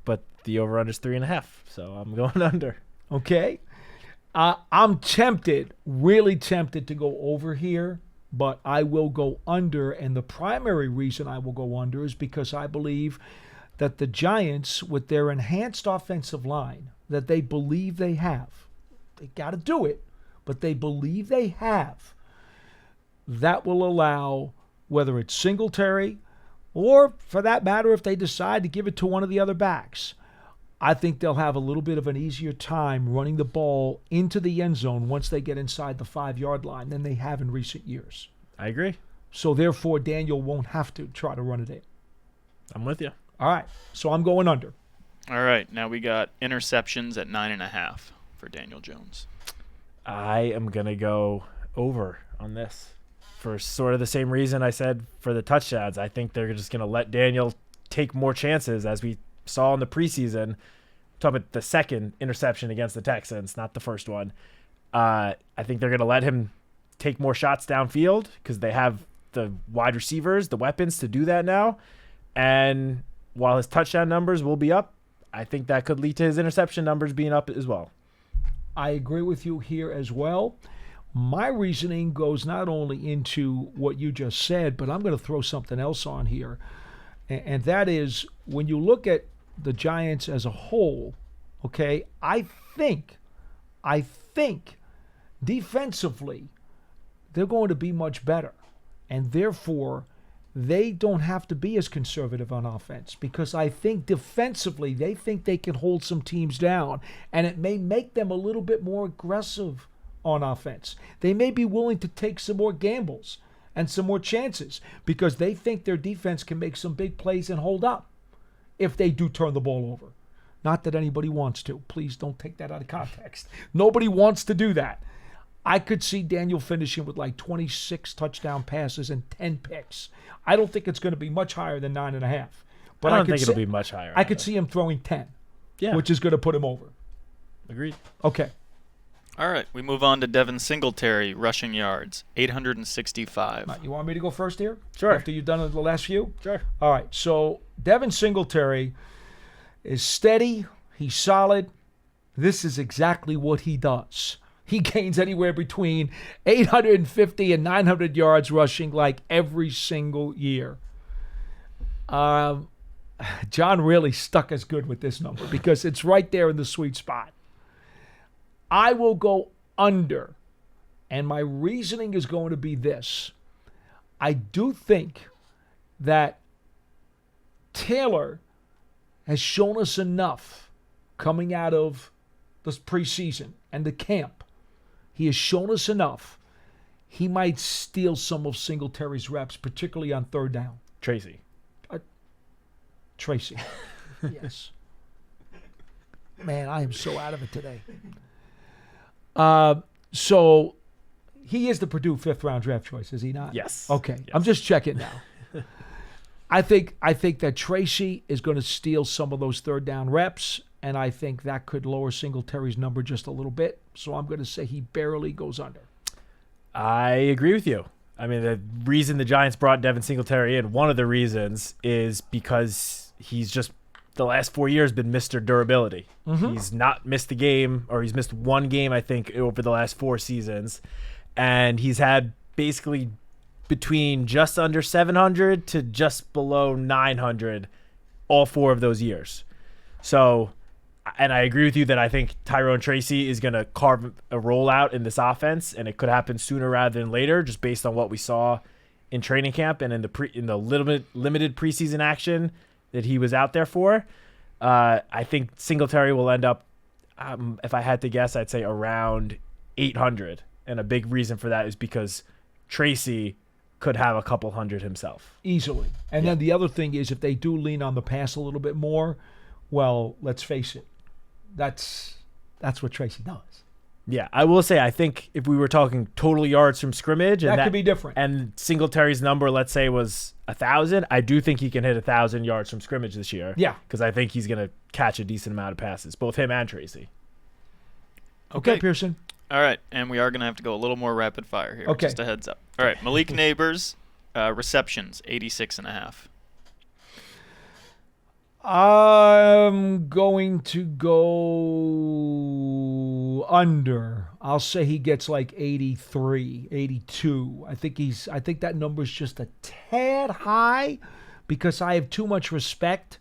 but the over-under is 3.5, so I'm going under. Okay. I'm tempted, really tempted to go over here, but I will go under, and the primary reason I will go under is because I believe that the Giants, with their enhanced offensive line that they believe they have, they got to do it, but they believe they have, that will allow, whether it's Singletary or, for that matter, if they decide to give it to one of the other backs, I think they'll have a little bit of an easier time running the ball into the end zone once they get inside the 5-yard line than they have in recent years. I agree. So, therefore, Daniel won't have to try to run it in. I'm with you. All right. So, I'm going under. All right. Now we got interceptions at 9.5 for Daniel Jones. I am going to go over on this for sort of the same reason I said for the touchdowns. I think they're just going to let Daniel take more chances, as we saw in the preseason. Talk about the second interception against the Texans, not the first one. I think they're going to let him take more shots downfield because they have the wide receivers, the weapons to do that now. And while his touchdown numbers will be up, I think that could lead to his interception numbers being up as well. I agree with you here as well. My reasoning goes not only into what you just said, but I'm going to throw something else on here. And that is, when you look at the Giants as a whole, okay, I think defensively they're going to be much better. And therefore, they don't have to be as conservative on offense, because I think defensively they think they can hold some teams down, and it may make them a little bit more aggressive on offense. They may be willing to take some more gambles and some more chances because they think their defense can make some big plays and hold up if they do turn the ball over. Not that anybody wants to. Please don't take that out of context. Nobody wants to do that. I could see Daniel finishing with like 26 touchdown passes and 10 picks. I don't think it's going to be much higher than 9.5. But I don't think it'll be much higher. I could see him throwing 10, Yeah. which is going to put him over. Agreed. Okay. All right, we move on to Devin Singletary, rushing yards, 865. You want me to go first here? Sure. After you've done the last few? Sure. All right. So Devin Singletary is steady. He's solid. This is exactly what he does. He gains anywhere between 850 and 900 yards rushing like every single year. John really stuck us good with this number because it's right there in the sweet spot. I will go under, and my reasoning is going to be this. I do think that Taylor has shown us enough coming out of this preseason and the camp. He has shown us enough. He might steal some of Singletary's reps, particularly on third down. Tracy. Yes. Man, I am so out of it today. So he is the Purdue 5th-round draft choice, is he not? Yes. Okay. Yes. I'm just checking now. I think that Tracy is going to steal some of those third down reps, and I think that could lower Singletary's number just a little bit. So I'm going to say he barely goes under. I agree with you. I mean, the reason the Giants brought Devin Singletary in, one of the reasons is because he's just the last 4 years been Mr. Durability. Mm-hmm. He's not missed a game, or he's missed one game, I think, over the last 4 seasons. And he's had basically between just under 700 to just below 900 all 4 of those years. So, and I agree with you that I think Tyrone Tracy is going to carve a rollout in this offense, and it could happen sooner rather than later, just based on what we saw in training camp and in the limited preseason action that he was out there for. I think Singletary will end up, if I had to guess, I'd say around 800. And a big reason for that is because Tracy could have a couple hundred himself. Easily. And then the other thing is if they do lean on the pass a little bit more, well, let's face it, that's what Tracy does. Yeah, I will say, I think if we were talking total yards from scrimmage, and that could be different. And Singletary's number, let's say, was 1,000, I do think he can hit 1,000 yards from scrimmage this year. Yeah. Because I think he's going to catch a decent amount of passes, both him and Tracy. Okay, Pearson. All right, and we are going to have to go a little more rapid fire here. Okay. Just a heads up. All right, Malik Neighbors, receptions, 86.5. I'm going to go under. I'll say he gets like 83, 82. I think that number is just a tad high because I have too much respect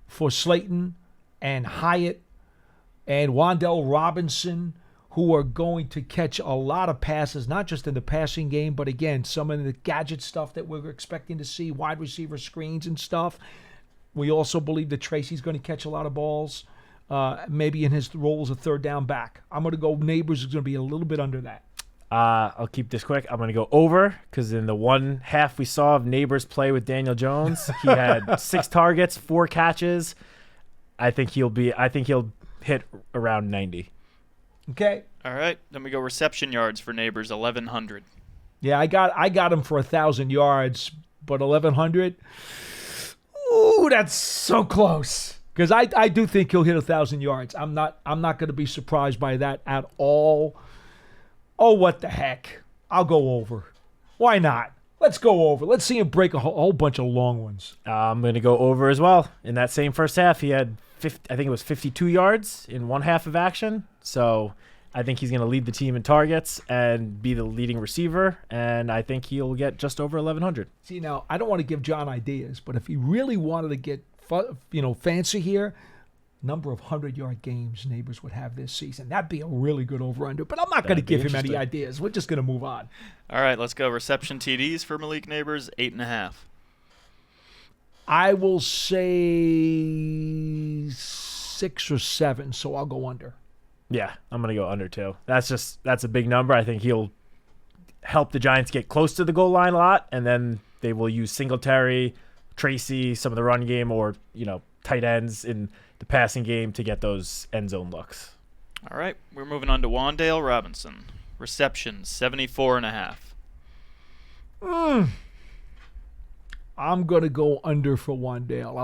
for Slayton and Hyatt and Wan'Dale Robinson, who are going to catch a lot of passes, not just in the passing game, but again, some of the gadget stuff that we're expecting to see, wide receiver screens and stuff. We also believe that Tracy's going to catch a lot of balls, maybe in his role as a third down back. I'm going to go Neighbors is going to be a little bit under that. I'll keep this quick. I'm going to go over because in the one half we saw of Neighbors play with Daniel Jones, he had 6 targets, 4 catches. I think he'll hit around 90. Okay. All right, then we go reception yards for Neighbors, 1,100. Yeah, I got him for 1,000 yards, but 1,100. Ooh, that's so close. Because I do think he'll hit 1,000 yards. I'm not going to be surprised by that at all. Oh, what the heck? I'll go over. Why not? Let's go over. Let's see him break a whole bunch of long ones. I'm going to go over as well. In that same first half, he had 52 yards in one half of action. So I think he's going to lead the team in targets and be the leading receiver, and I think he'll get just over 1,100. See, now, I don't want to give John ideas, but if he really wanted to get fancy here, number of 100-yard games Neighbors would have this season. That'd be a really good over-under, but I'm not going to give him any ideas. We're just going to move on. All right, let's go. Reception TDs for Malik Neighbors, 8.5. I will say 6 or 7, so I'll go under. Yeah, I'm going to go under 2. That's a big number. I think he'll help the Giants get close to the goal line a lot, and then they will use Singletary, Tracy, some of the run game, or, tight ends in the passing game to get those end zone looks. All right, we're moving on to Wandale Robinson. Receptions, 74.5. I'm going to go under for Wandale.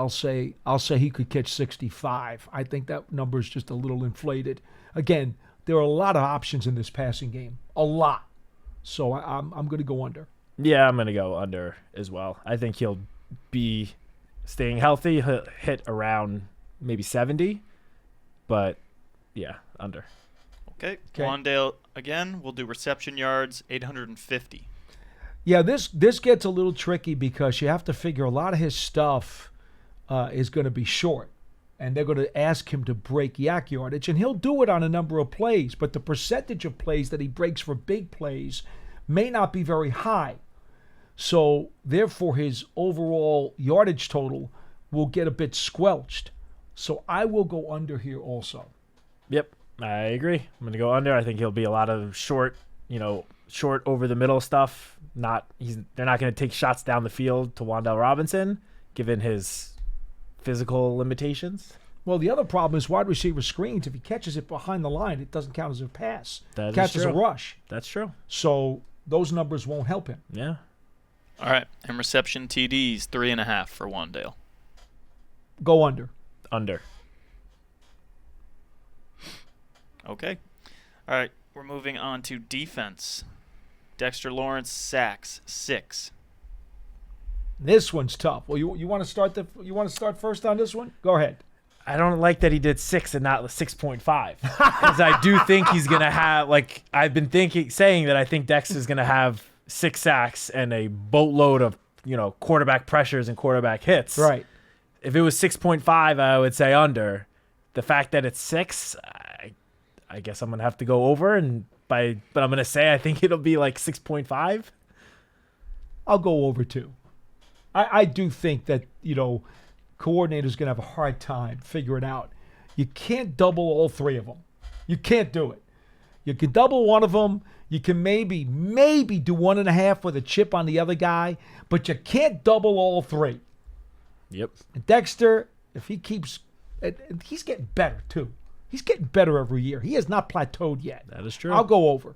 I'll say he could catch 65. I think that number is just a little inflated. Again, there are a lot of options in this passing game. A lot. So I'm going to go under. Yeah, I'm going to go under as well. I think he'll be staying healthy. He'll hit around maybe 70. But, yeah, under. Okay. Wandale, again, we'll do reception yards, 850. Yeah, this gets a little tricky because you have to figure a lot of his stuff is going to be short. And they're going to ask him to break yak yardage. And he'll do it on a number of plays. But the percentage of plays that he breaks for big plays may not be very high. So, therefore, his overall yardage total will get a bit squelched. So, I will go under here also. Yep, I agree. I'm going to go under. I think he'll be a lot of short over the middle stuff. They're not going to take shots down the field to Wandale Robinson, given his physical limitations. Well, the other problem is wide receiver screens. If he catches it behind the line, it doesn't count as a pass. That counts is as true. a rush. That's true. So those numbers won't help him. Yeah. All right, and reception TDs, 3.5 for Wandale. Go under. Under. Okay. All right, we're moving on to defense. Dexter Lawrence, sacks, 6. This one's tough. Well, you want to start first on this one? Go ahead. I don't like that he did 6 and not 6.5, because I do think he's gonna have, I've been saying that I think Dexter's gonna have 6 sacks and a boatload of quarterback pressures and quarterback hits. Right. If it was 6.5, I would say under. The fact that it's 6, I guess I'm gonna have to go over, but I'm gonna say I think it'll be like 6.5. I'll go over too. I do think that coordinator's going to have a hard time figuring out. You can't double all 3 of them. You can't do it. You can double one of them. You can maybe do 1.5 with a chip on the other guy, but you can't double all 3. Yep. And Dexter, if he keeps, he's getting better too. He's getting better every year. He has not plateaued yet. That is true. I'll go over.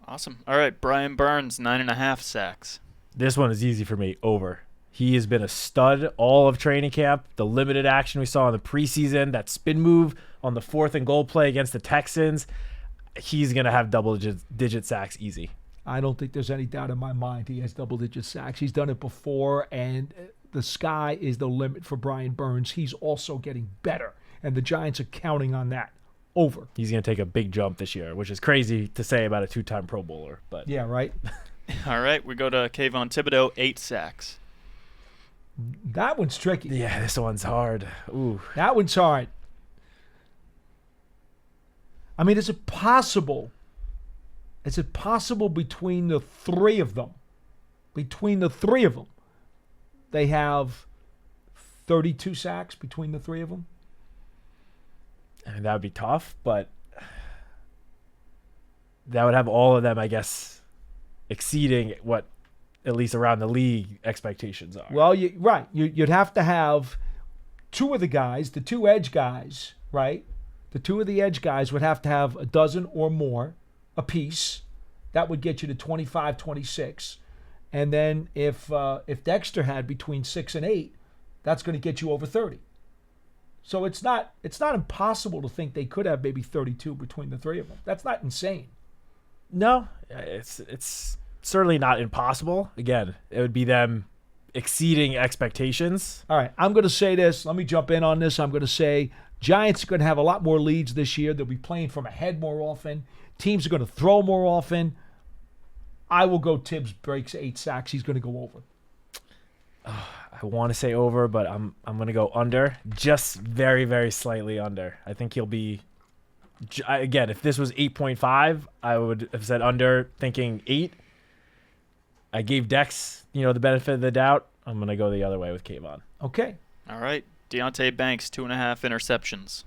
Awesome. All right, Brian Burns, 9.5 sacks. This one is easy for me. Over. He has been a stud all of training camp. The limited action we saw in the preseason, that spin move on the 4th and goal play against the Texans, he's going to have double-digit sacks easy. I don't think there's any doubt in my mind he has double-digit sacks. He's done it before, and the sky is the limit for Brian Burns. He's also getting better, and the Giants are counting on that. Over. He's going to take a big jump this year, which is crazy to say about a 2-time Pro Bowler. But yeah, right? All right, we go to Kayvon Thibodeau, 8 sacks. That one's tricky. Yeah, this one's hard. Ooh. That one's hard. I mean, is it possible? Is it possible between the 3 of them? Between the 3 of them, they have 32 sacks between the 3 of them? I mean, that would be tough, but that would have all of them, I guess, exceeding what at least around the league expectations are. Well, you'd have to have 2 of the guys, the 2 edge guys, right? The 2 of the edge guys would have to have a dozen or more apiece. That would get you to 25, 26. And then if Dexter had between 6 and 8, that's going to get you over 30. So it's not impossible to think they could have maybe 32 between the 3 of them. That's not insane. No, it's certainly not impossible. Again, it would be them exceeding expectations. All right, I'm going to say this. Let me jump in on this. I'm going to say Giants are going to have a lot more leads this year. They'll be playing from ahead more often. Teams are going to throw more often. I will go Tibbs breaks 8 sacks. He's going to go over. I want to say over, but I'm going to go under. Just very, very slightly under. I think he'll be... Again, if this was 8.5, I would have said under, thinking 8. I gave Dex, the benefit of the doubt. I'm going to go the other way with Kayvon. Okay. All right. Deontay Banks, 2.5 interceptions.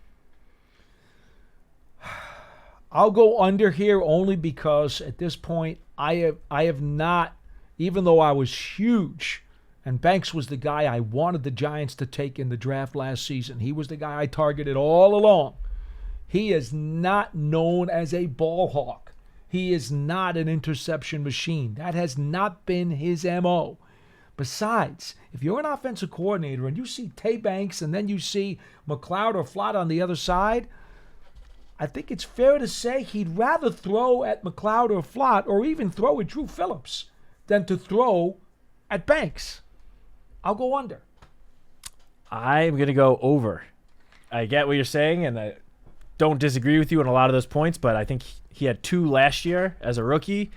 I'll go under here only because at this point I have not, even though I was huge, and Banks was the guy I wanted the Giants to take in the draft last season. He was the guy I targeted all along. He is not known as a ball hawk. He is not an interception machine. That has not been his MO. Besides, if you're an offensive coordinator and you see Tay Banks and then you see McLeod or Flott on the other side, I think it's fair to say he'd rather throw at McLeod or Flott or even throw at Drew Phillips than to throw at Banks. I'll go under. I'm going to go over. I get what you're saying, and I don't disagree with you on a lot of those points, but I think he had 2 last year as a rookie,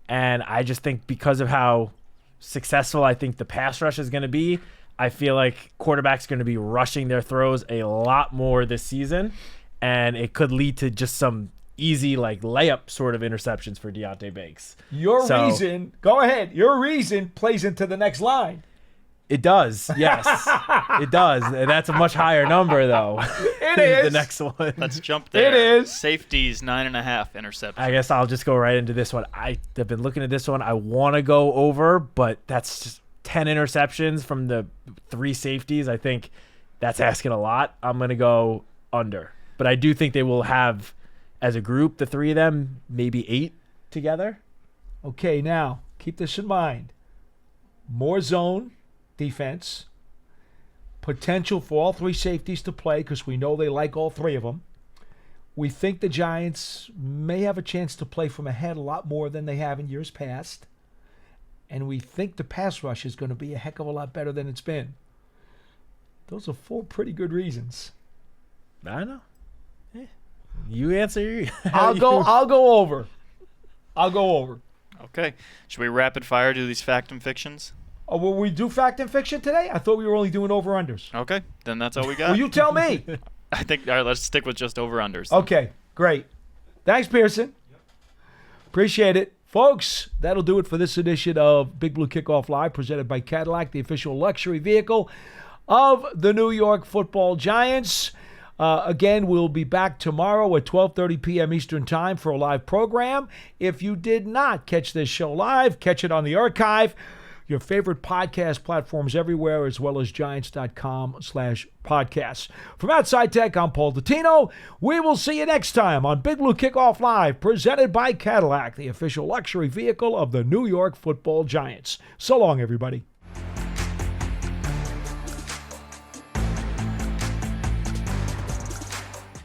and I just think because of how successful I think the pass rush is going to be, I feel like quarterbacks going to be rushing their throws a lot more this season, and it could lead to just some easy like layup sort of interceptions for Deontay Banks. Your reason plays into the next line. It does, yes. It does. That's a much higher number, though. It is. The next one. Let's jump there. It is. Safeties, 9.5 interceptions. I guess I'll just go right into this one. I have been looking at this one. I want to go over, but that's just 10 interceptions from the 3 safeties. I think that's asking a lot. I'm going to go under. But I do think they will have, as a group, the 3 of them, maybe 8 together. Okay, now, keep this in mind. More zone defense, potential for all 3 safeties to play because we know they like all 3 of them. We think the Giants may have a chance to play from ahead a lot more than they have in years past. And we think the pass rush is going to be a heck of a lot better than it's been. Those are 4 pretty good reasons. I know. Yeah. You answer. I'll go over. I'll go over. Okay. Should we rapid fire do these fact and fictions? Oh, will we do fact and fiction today? I thought we were only doing over-unders. Okay. Then that's all we got. Well, you tell me. I think, all right, let's stick with just over-unders. Okay, great. Thanks, Pearson. Appreciate it. Folks, that'll do it for this edition of Big Blue Kickoff Live, presented by Cadillac, the official luxury vehicle of the New York Football Giants. Again, we'll be back tomorrow at 12:30 p.m. Eastern Time for a live program. If you did not catch this show live, catch it on the archive. Your favorite podcast platforms everywhere, as well as Giants.com/podcasts. From Matt Citak, I'm Paul Dottino. We will see you next time on Big Blue Kickoff Live, presented by Cadillac, the official luxury vehicle of the New York Football Giants. So long, everybody.